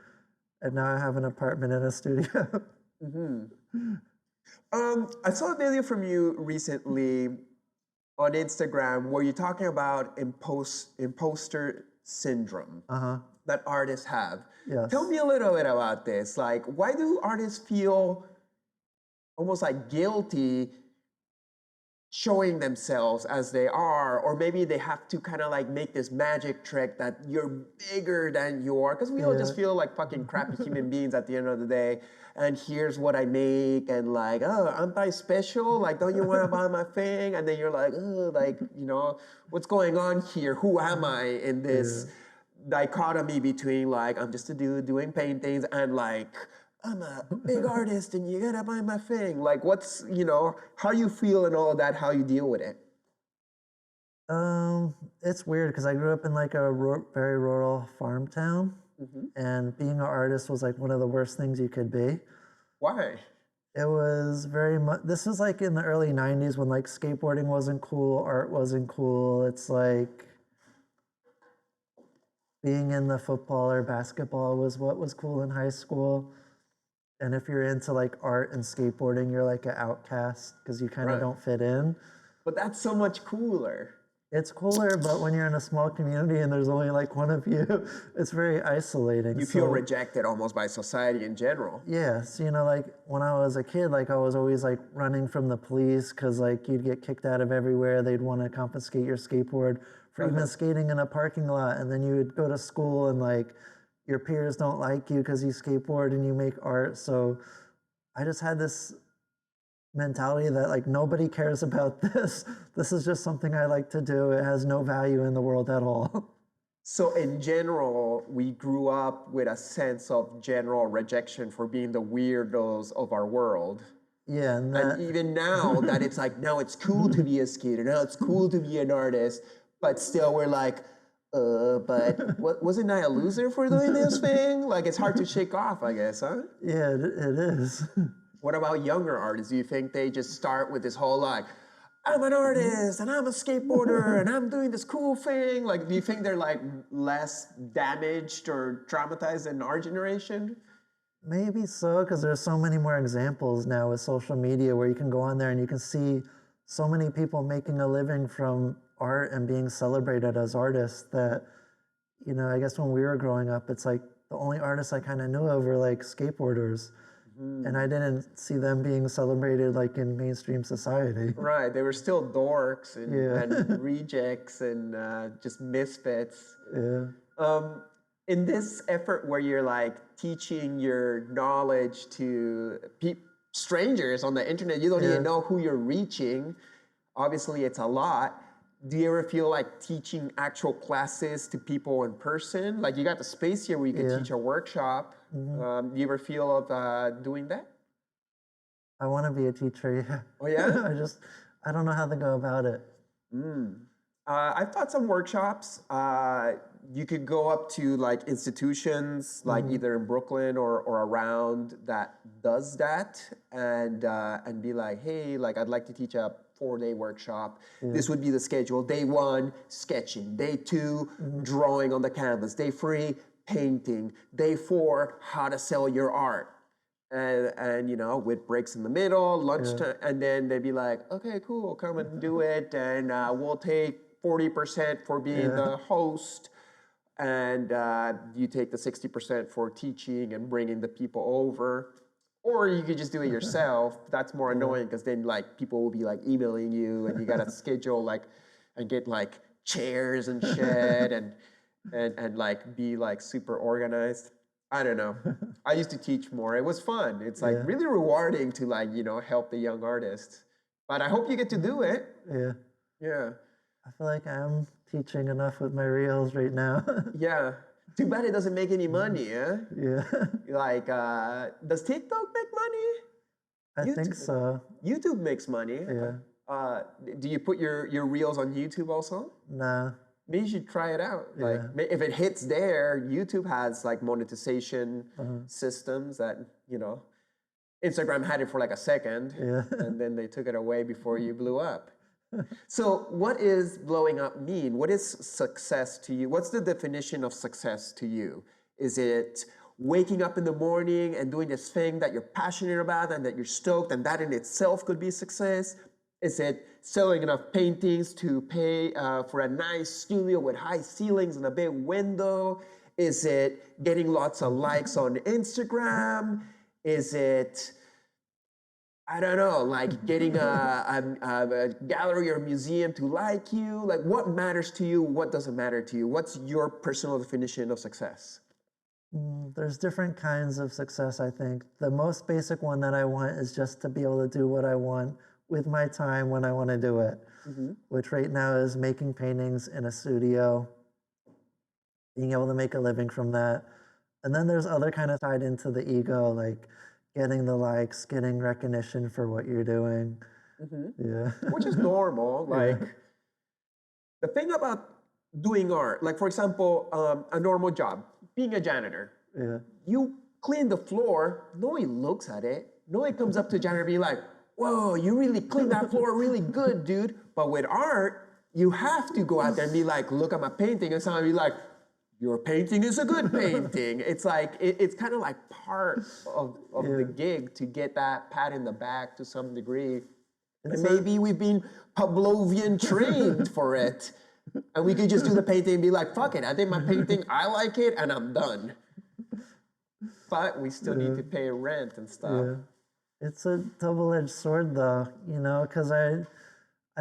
And now I have an apartment and a studio. I saw a video from you recently on Instagram where you're talking about imposter syndrome that artists have. Yes. Tell me a little bit about this. Like, why do artists feel almost like guilty showing themselves as they are, or maybe they have to kind of like make this magic trick that you're bigger than you are, because we all just feel like fucking crappy human beings at the end of the day. And here's what I make, and like, oh, aren't I special? Like, don't you want to buy my thing? And then you're like, oh, like, you know, what's going on here? Who am I in this dichotomy between like, I'm just a dude doing paintings and like, I'm a big artist and you gotta buy my thing. Like, what's, you know, how you feel and all of that, how you deal with it? It's weird because I grew up in like a very rural farm town, and being an artist was like one of the worst things you could be. Why? It was very much, this was like in the early 90s when like skateboarding wasn't cool, art wasn't cool. It's like being in the football or basketball was what was cool in high school. And if you're into like art and skateboarding, you're like an outcast because you kind of don't fit in. But that's so much cooler. It's cooler, but when you're in a small community and there's only like one of you, it's very isolating. You feel rejected almost by society in general. Yes, you know, like when I was a kid, like I was always like running from the police because like you'd get kicked out of everywhere. They'd want to confiscate your skateboard for even skating in a parking lot. And then you would go to school and like your peers don't like you because you skateboard and you make art. So I just had this mentality that like nobody cares about this. This is just something I like to do. It has no value in the world at all. So in general, we grew up with a sense of general rejection for being the weirdos of our world. Yeah, and even now that it's like, now it's cool to be a skater, now it's cool to be an artist, but still we're like, but wasn't I a loser for doing this thing? Like, it's hard to shake off, I guess, huh? Yeah, it is. What about younger artists? Do you think they just start with this whole like, I'm an artist and I'm a skateboarder and I'm doing this cool thing? Like, do you think they're like less damaged or traumatized than our generation? Maybe so, because there's so many more examples now with social media where you can go on there and you can see so many people making a living from art and being celebrated as artists that, you know, I guess when we were growing up, it's like the only artists I kind of knew of were like skateboarders. And I didn't see them being celebrated like in mainstream society. Right, they were still dorks and rejects and just misfits. Yeah. In this effort where you're like teaching your knowledge to strangers on the internet, you don't even know who you're reaching. Obviously, it's a lot. Do you ever feel like teaching actual classes to people in person? Like you got the space here where you can teach a workshop. Do you ever feel of doing that? I want to be a teacher, yeah. Oh, yeah? I don't know how to go about it. I've taught some workshops. You could go up to like institutions, like either in Brooklyn or around that does that, and be like, hey, like I'd like to teach a 4-day workshop. This would be the schedule. Day 1, sketching. Day 2, drawing on the canvas. Day 3, painting. Day 4, how to sell your art. And you know, with breaks in the middle, lunchtime, and then they'd be like, okay, cool, come and do it, and we'll take 40% for being the host, and you take the 60% for teaching and bringing the people over. Or you could just do it yourself. That's more annoying because then like people will be like emailing you and you gotta schedule like and get like chairs and shit and like be like super organized. I don't know. I used to teach more. It was fun. It's like really rewarding to like, you know, help the young artists. But I hope you get to do it. Yeah. Yeah. I feel like I'm teaching enough with my reels right now. Yeah. Too bad it doesn't make any money, huh? Yeah. Like, does TikTok make money? I think so. YouTube makes money. Yeah. Do you put your reels on YouTube also? Nah. Maybe you should try it out. Like, if it hits there, YouTube has like monetization systems that, you know, Instagram had it for like a second, and then they took it away before you blew up. So what is blowing up mean? What is success to you? What's the definition of success to you? Is it waking up in the morning and doing this thing that you're passionate about and that you're stoked, and that in itself could be success? Is it selling enough paintings to pay for a nice studio with high ceilings and a big window? Is it getting lots of likes on Instagram? Is it, I don't know, like getting a gallery or museum to like you? Like, what matters to you? What doesn't matter to you? What's your personal definition of success? There's different kinds of success, I think. The most basic one that I want is just to be able to do what I want with my time when I want to do it, which right now is making paintings in a studio, being able to make a living from that. And then there's other kind of tied into the ego, like getting the likes, getting recognition for what you're doing. Yeah. Which is normal. Like, the thing about doing art, like for example, a normal job, being a janitor. Yeah. You clean the floor, nobody looks at it. Nobody comes up to a janitor and be like, whoa, you really cleaned that floor really good, dude. But with art, you have to go out there and be like, look at my painting, and someone be like, your painting is a good painting. It's like, it's kind of like part of the gig to get that pat in the back to some degree. And maybe we've been Pavlovian trained for it. And we could just do the painting and be like, fuck it, I did my painting, I like it, and I'm done. But we still need to pay rent and stuff. Yeah. It's a double-edged sword though, you know, because I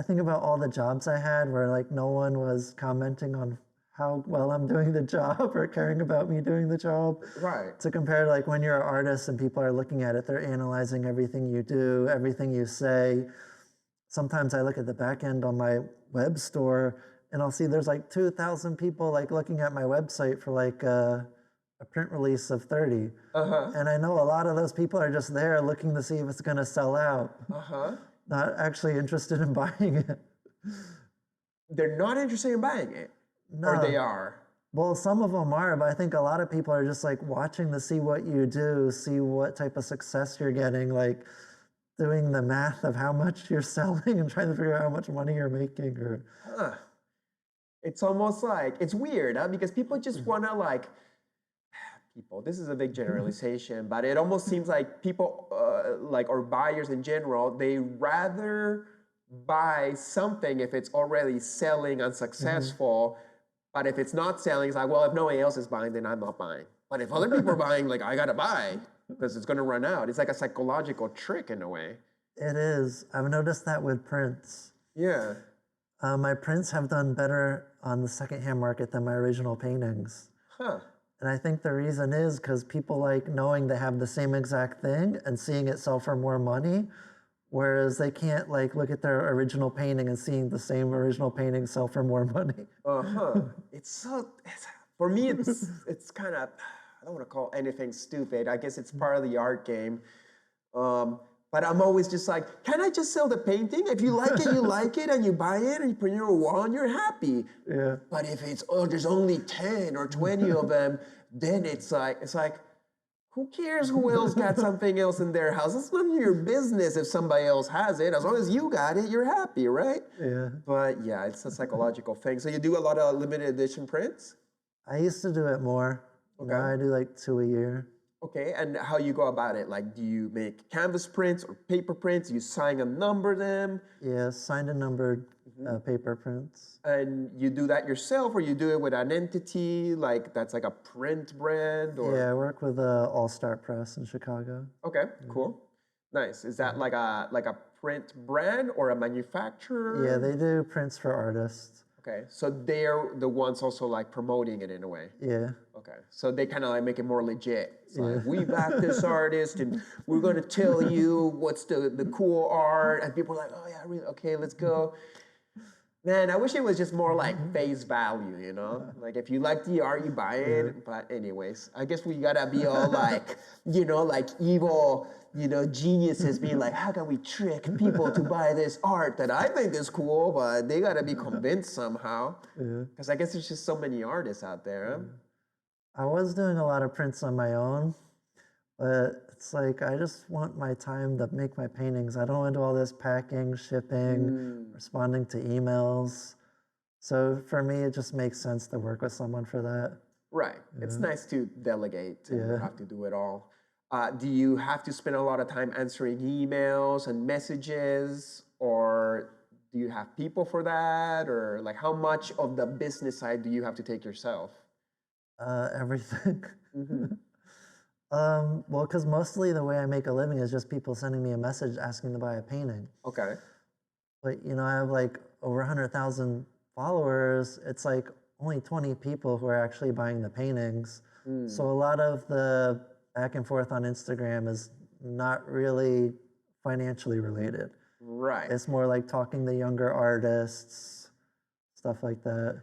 think about all the jobs I had where like no one was commenting on how well I'm doing the job or caring about me doing the job. Right. To compare like when you're an artist and people are looking at it, they're analyzing everything you do, everything you say. Sometimes I look at the back end on my web store and I'll see there's like 2,000 people like looking at my website for like a print release of 30. And I know a lot of those people are just there looking to see if it's gonna sell out. Not actually interested in buying it. They're not interested in buying it? No. Or they are? Well, some of them are, but I think a lot of people are just like watching to see what you do, see what type of success you're getting, like doing the math of how much you're selling and trying to figure out how much money you're making. Or It's almost like, it's weird, huh? Because people just wanna like, this is a big generalization, but it almost seems like people, like, or buyers in general, they rather buy something if it's already selling and successful, but if it's not selling, it's like, well, if nobody else is buying, then I'm not buying. But if other people are buying, like, I gotta buy, because it's gonna run out. It's like a psychological trick in a way. it is. I've noticed that with prints. Yeah. My prints have done better on the secondhand market than my original paintings. And I think the reason is because people like knowing they have the same exact thing and seeing it sell for more money, whereas they can't like look at their original painting and seeing the same original painting sell for more money. For me, it's kind of, I don't want to call anything stupid. I guess it's part of the art game. But I'm always just like, can I just sell the painting? If you like it, you like it, and you buy it, and you put it on your wall, and you're happy. Yeah. But if it's, there's only 10 or 20 of them, then it's like, who cares who else got something else in their house? It's none of your business if somebody else has it. As long as you got it, you're happy, right? Yeah. But yeah, it's a psychological thing. So you do a lot of limited edition prints? I used to do it more. Okay. Now I do like 2 a year. Okay, and how you go about it? Like, do you make canvas prints or paper prints? You sign and number them? Yeah, signed and numbered paper prints. And you do that yourself, or you do it with an entity, like that's like a print brand? Or? Yeah, I work with All-Star Press in Chicago. Okay, cool. Nice. Is that like a print brand or a manufacturer? Yeah, they do prints for artists. Okay, so they're the ones also like promoting it in a way? Yeah. Okay, so they kind of like make it more legit. It's like, we back this artist and we're gonna tell you what's the cool art, and people are like, oh yeah, really, okay, let's go. Man, I wish it was just more like face value, you know? Like if you like the art, you buy it. But anyways, I guess we gotta be all like, you know, like evil, you know, geniuses being like, how can we trick people to buy this art that I think is cool, but they gotta be convinced somehow. Because I guess there's just so many artists out there. I was doing a lot of prints on my own, but it's like I just want my time to make my paintings. I don't want to do all this packing, shipping, responding to emails. So for me, it just makes sense to work with someone for that. Right. It's nice to delegate and not have to do it all. Do you have to spend a lot of time answering emails and messages, or do you have people for that? Or like how much of the business side do you have to take yourself? Everything. Well, because mostly the way I make a living is just people sending me a message asking to buy a painting. Okay. But, you know, I have like over 100,000 followers. It's like only 20 people who are actually buying the paintings. So a lot of the back and forth on Instagram is not really financially related. Right. It's more like talking to younger artists, stuff like that.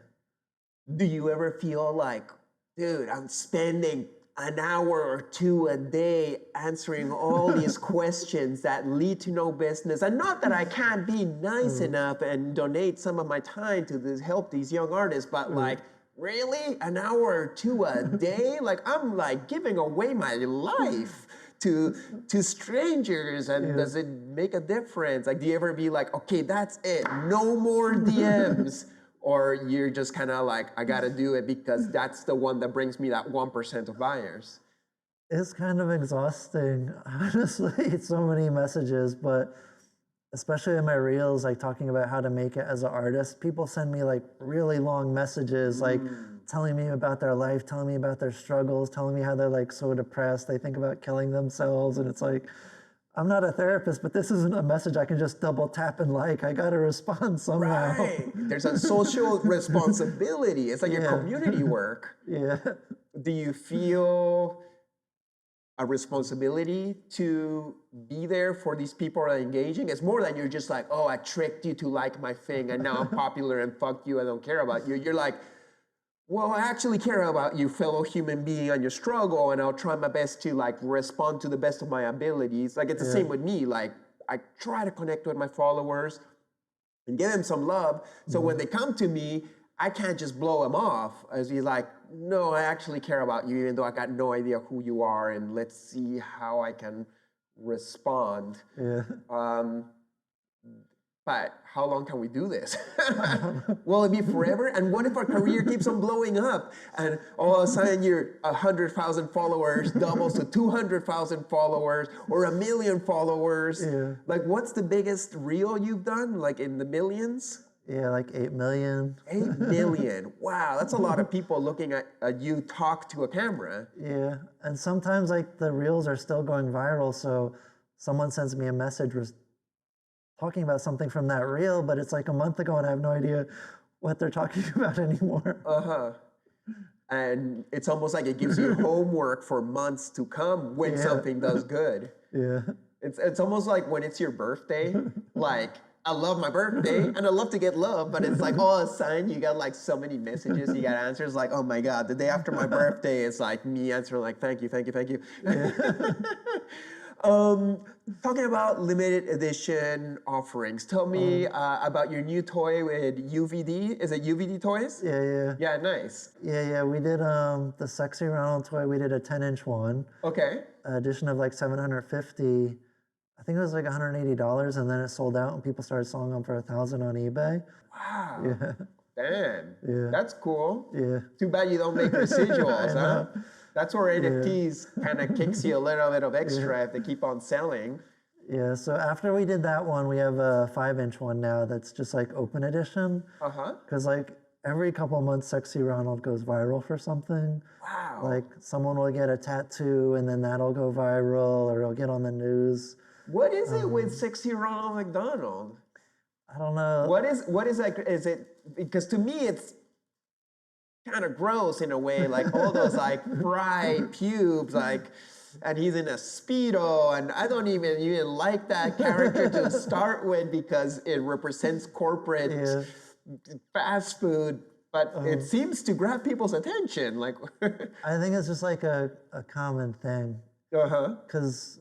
Do you ever feel like, dude, I'm spending an hour or two a day answering all these questions that lead to no business? And not that I can't be nice enough and donate some of my time to this, help these young artists, but like, really? An hour or two a day? Like, I'm like giving away my life to strangers, and does it make a difference? Like, do you ever be like, okay, that's it, no more DMs? Or you're just kind of like, I gotta do it because that's the one that brings me that 1% of buyers? It's kind of exhausting, honestly. So many messages, but especially in my reels, like talking about how to make it as an artist, people send me like really long messages, like telling me about their life, telling me about their struggles, telling me how they're like so depressed, they think about killing themselves. And it's like, I'm not a therapist, but this isn't a message I can just double tap and like. I gotta respond somehow. Right. There's a social responsibility. It's like your community work. Yeah. Do you feel a responsibility to be there for these people that are engaging? It's more than you're just like, oh, I tricked you to like my thing and now I'm popular and fuck you, I don't care about you. You're like, well, I actually care about you, fellow human being, and your struggle, and I'll try my best to like respond to the best of my abilities. Like, it's the same with me. Like, I try to connect with my followers and give them some love. So when they come to me, I can't just blow them off as be like, no, I actually care about you, even though I got no idea who you are, and let's see how I can respond. But how long can we do this? Will it be forever? And what if our career keeps on blowing up and all of a sudden your 100,000 followers doubles to 200,000 followers or 1 million followers? Like, what's the biggest reel you've done? Like in the millions? Yeah, like 8 million. 8 million. Wow, that's a lot of people looking at you talk to a camera. Yeah, and sometimes like the reels are still going viral. So someone sends me a message talking about something from that reel, but it's like a month ago and I have no idea what they're talking about anymore. And it's almost like it gives you homework for months to come when something does good. It's almost like when it's your birthday, like, I love my birthday and I love to get love, but it's like all of a sudden you got like so many messages, you got answers like, oh my God, the day after my birthday, it's like me answering like, thank you, thank you, thank you. Talking about limited edition offerings, tell me about your new toy with UVD. Is it UVD toys? Yeah. Yeah, nice. Yeah, we did the Sexy Ronald toy, we did a 10-inch one. Okay. Edition of like 750. I think it was like $180, and then it sold out, and people started selling them for $1,000 on eBay. Wow. Yeah. Damn. Yeah. That's cool. Yeah. Too bad you don't make residuals, huh? That's where NFTs kind of kicks you a little bit of extra if they keep on selling. Yeah, so after we did that one, we have a 5-inch one now that's just like open edition. Because like every couple of months, Sexy Ronald goes viral for something. Wow. Like someone will get a tattoo and then that'll go viral, or it'll get on the news. What is it with Sexy Ronald McDonald? I don't know. What is like, is it, because to me it's kind of gross in a way, like all those like fried pubes, like, and he's in a Speedo, and I don't even like that character to start with because it represents corporate fast food, but it seems to grab people's attention. Like, I think it's just like a common thing. Because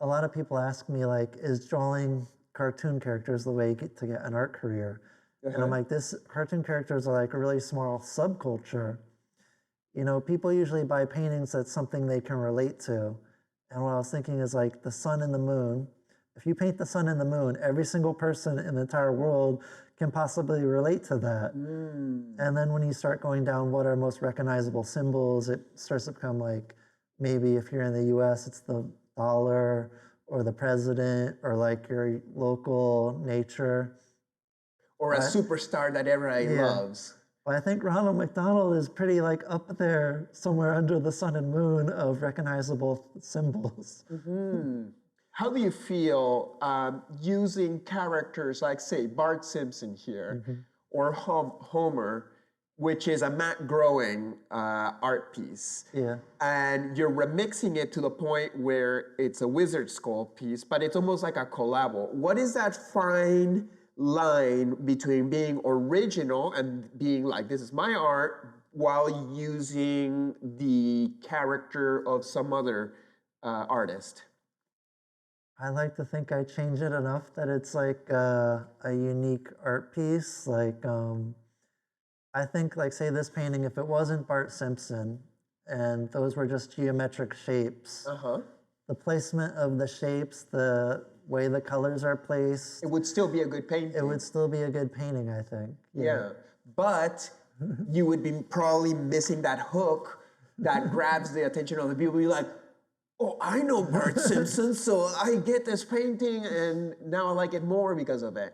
a lot of people ask me, like, is drawing cartoon characters the way to get an art career? And I'm like, cartoon characters are like a really small subculture. You know, people usually buy paintings that's something they can relate to. And what I was thinking is like the sun and the moon. If you paint the sun and the moon, every single person in the entire world can possibly relate to that. And then when you start going down what are most recognizable symbols, it starts to become like, maybe if you're in the US, it's the dollar or the president or like your local nature. Or a superstar that everybody loves. But I think Ronald McDonald is pretty like up there somewhere under the sun and moon of recognizable symbols. How do you feel using characters like, say, Bart Simpson here, or Homer, which is a Matt Groening art piece, and you're remixing it to the point where it's a Wizard Skull piece, but it's almost like a collabo. What is that fine line between being original and being like, this is my art, while using the character of some other artist? I like to think I change it enough that it's like a unique art piece. Like, I think, like, say this painting, if it wasn't Bart Simpson and those were just geometric shapes, the placement of the shapes, the way the colors are placed, it would still be a good painting. It would still be a good painting, I think. Yeah, but you would be probably missing that hook that grabs the attention of the people. You're like, oh, I know Bart Simpson, so I get this painting, and now I like it more because of it.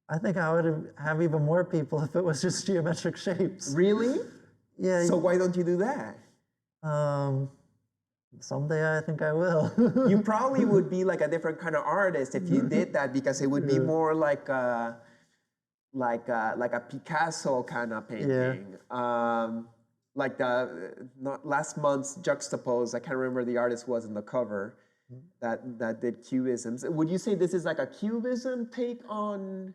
I think I would have even more people if it was just geometric shapes. Really? Yeah. So why don't you do that? Someday I think I will. You probably would be like a different kind of artist if you did that, because it would be more like a Picasso kind of painting. Like last month's Juxtapose, I can't remember the artist was in the cover that did cubisms. Would you say this is like a cubism take on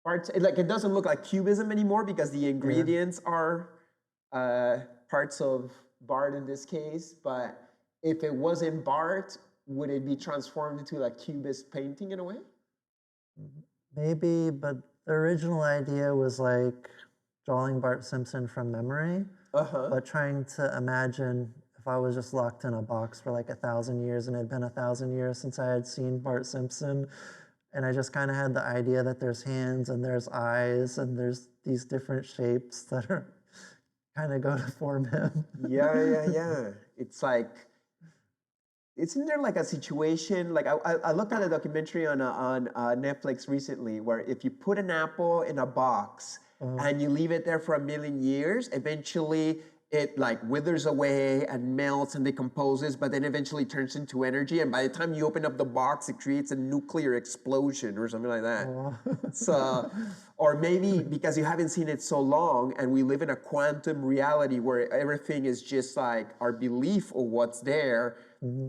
art? Like, it doesn't look like cubism anymore because the ingredients are parts of Bart in this case, but if it wasn't Bart, would it be transformed into like cubist painting in a way? Maybe, but the original idea was like drawing Bart Simpson from memory, but trying to imagine if I was just locked in a box for like 1,000 years and it had been 1,000 years since I had seen Bart Simpson, and I just kind of had the idea that there's hands and there's eyes and there's these different shapes that are kind of go to form him. Yeah. It's like, isn't there like a situation, like I looked at a documentary on Netflix recently where if you put an apple in a box and you leave it there for 1,000,000 years, eventually it like withers away and melts and decomposes, but then eventually turns into energy. And by the time you open up the box, it creates a nuclear explosion or something like that. So, or maybe because you haven't seen it so long and we live in a quantum reality where everything is just like our belief of what's there,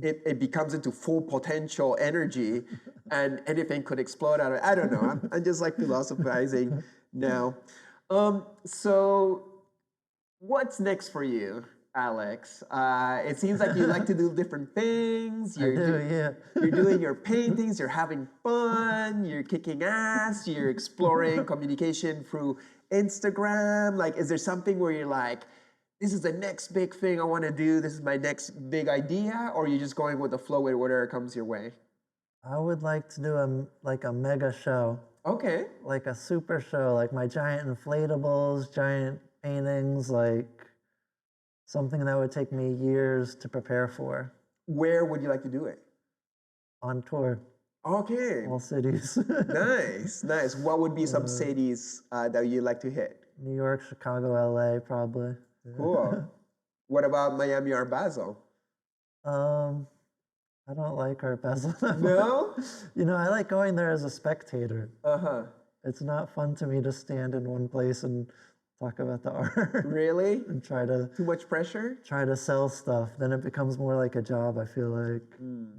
it becomes into full potential energy and anything could explode out of it. I don't know. I'm just like philosophizing now. So what's next for you, Alex? It seems like you like to do different things. You're doing your paintings, you're having fun, you're kicking ass, you're exploring communication through Instagram. Like, is there something where you're like, this is the next big thing I want to do, this is my next big idea, or are you just going with the flow with whatever comes your way? I would like to do a mega show. Okay. Like a super show, like my giant inflatables, giant paintings, like something that would take me years to prepare for. Where would you like to do it? On tour. Okay. All cities. Nice. What would be some cities that you'd like to hit? New York, Chicago, LA, probably. Cool. What about Miami or Basel? I don't like Art Basel. No? You know, I like going there as a spectator. It's not fun to me to stand in one place and talk about the art. Really? And try to... Too much pressure? Try to sell stuff. Then it becomes more like a job, I feel like.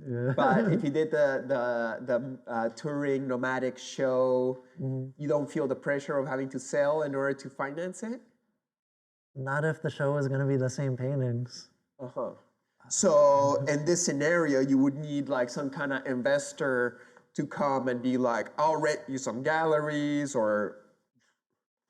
Yeah. But if you did the touring nomadic show, you don't feel the pressure of having to sell in order to finance it? Not if the show is going to be the same paintings. So in this scenario, you would need like some kind of investor to come and be like, I'll rent you some galleries or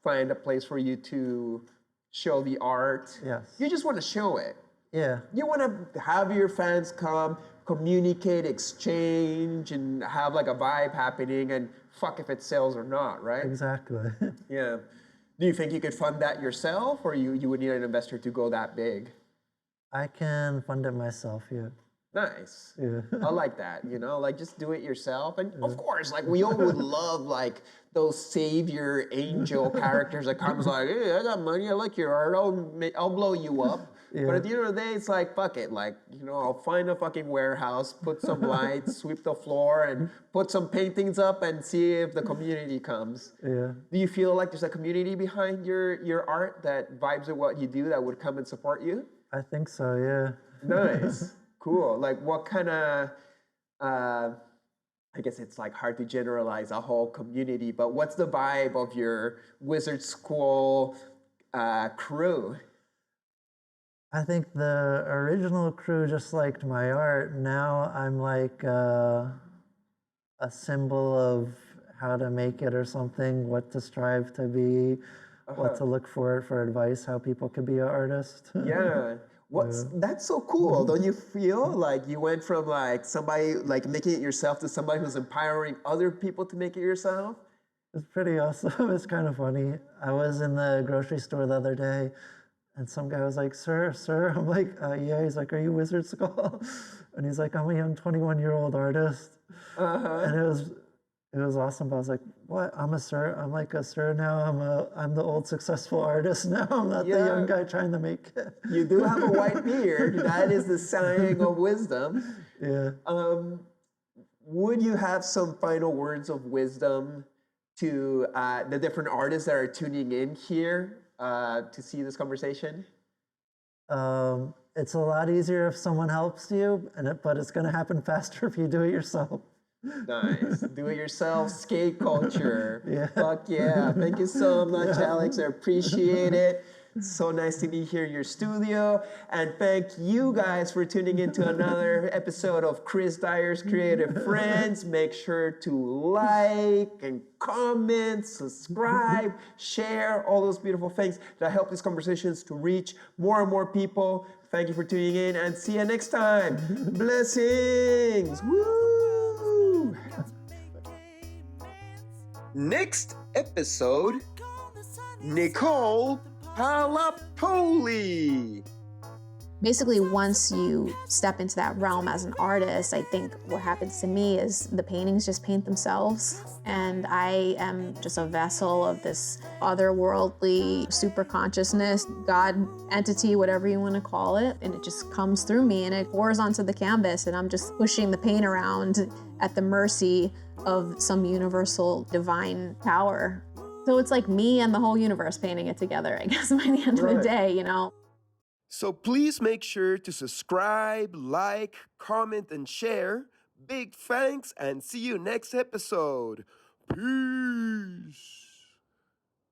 find a place for you to show the art. Yes. You just want to show it. Yeah. You want to have your fans come, communicate, exchange, and have like a vibe happening, and fuck if it sells or not, right? Exactly. Yeah. Do you think you could fund that yourself, or you would need an investor to go that big? I can fund it myself, yeah. Nice. Yeah. I like that, like just do it yourself. And of course, like we all would love like those savior angel characters that comes like, hey, I got money, I like your art, I'll blow you up. But at the end of the day, it's like, fuck it. Like, I'll find a fucking warehouse, put some lights, sweep the floor, and put some paintings up and see if the community comes. Yeah. Do you feel like there's a community behind your art that vibes with what you do that would come and support you? I think so, yeah. Nice. Cool. Like what kind of, I guess it's like hard to generalize a whole community, but what's the vibe of your wizard school crew? I think the original crew just liked my art. Now I'm like a symbol of how to make it or something, what to strive to be, what to look for advice, how people can be an artist. Yeah. That's so cool. Don't you feel like you went from like somebody like making it yourself to somebody who's empowering other people to make it yourself? It's pretty awesome. It's kind of funny. I was in the grocery store the other day, and some guy was like, sir. I'm like, yeah. He's like, are you Wizard Skull? And he's like, I'm a young 21-year-old artist. And it was awesome. But I was like, what? I'm a sir. I'm like a sir now. I'm the old successful artist now. I'm not the young guy trying to make it. You do have a white beard. That is the sign of wisdom. Yeah. Would you have some final words of wisdom to the different artists that are tuning in here to see this conversation? It's a lot easier if someone helps you, but it's going to happen faster if you do it yourself. Nice. Do it yourself, skate culture. Yeah. Fuck yeah. Thank you so much, Alex. I appreciate it. It's so nice to be here in your studio. And thank you guys for tuning into another episode of Chris Dyer's Creative Friends. Make sure to like and comment, subscribe, share, all those beautiful things that help these conversations to reach more and more people. Thank you for tuning in and see you next time. Blessings. Woo! Next episode, Nicole Palapoli. Basically, once you step into that realm as an artist, I think what happens to me is the paintings just paint themselves. And I am just a vessel of this otherworldly super consciousness, God entity, whatever you want to call it. And it just comes through me and it pours onto the canvas. And I'm just pushing the paint around at the mercy of some universal divine power. So it's like me and the whole universe painting it together, I guess, by the end of the day, So please make sure to subscribe, like, comment, and share. Big thanks, and see you next episode. Peace.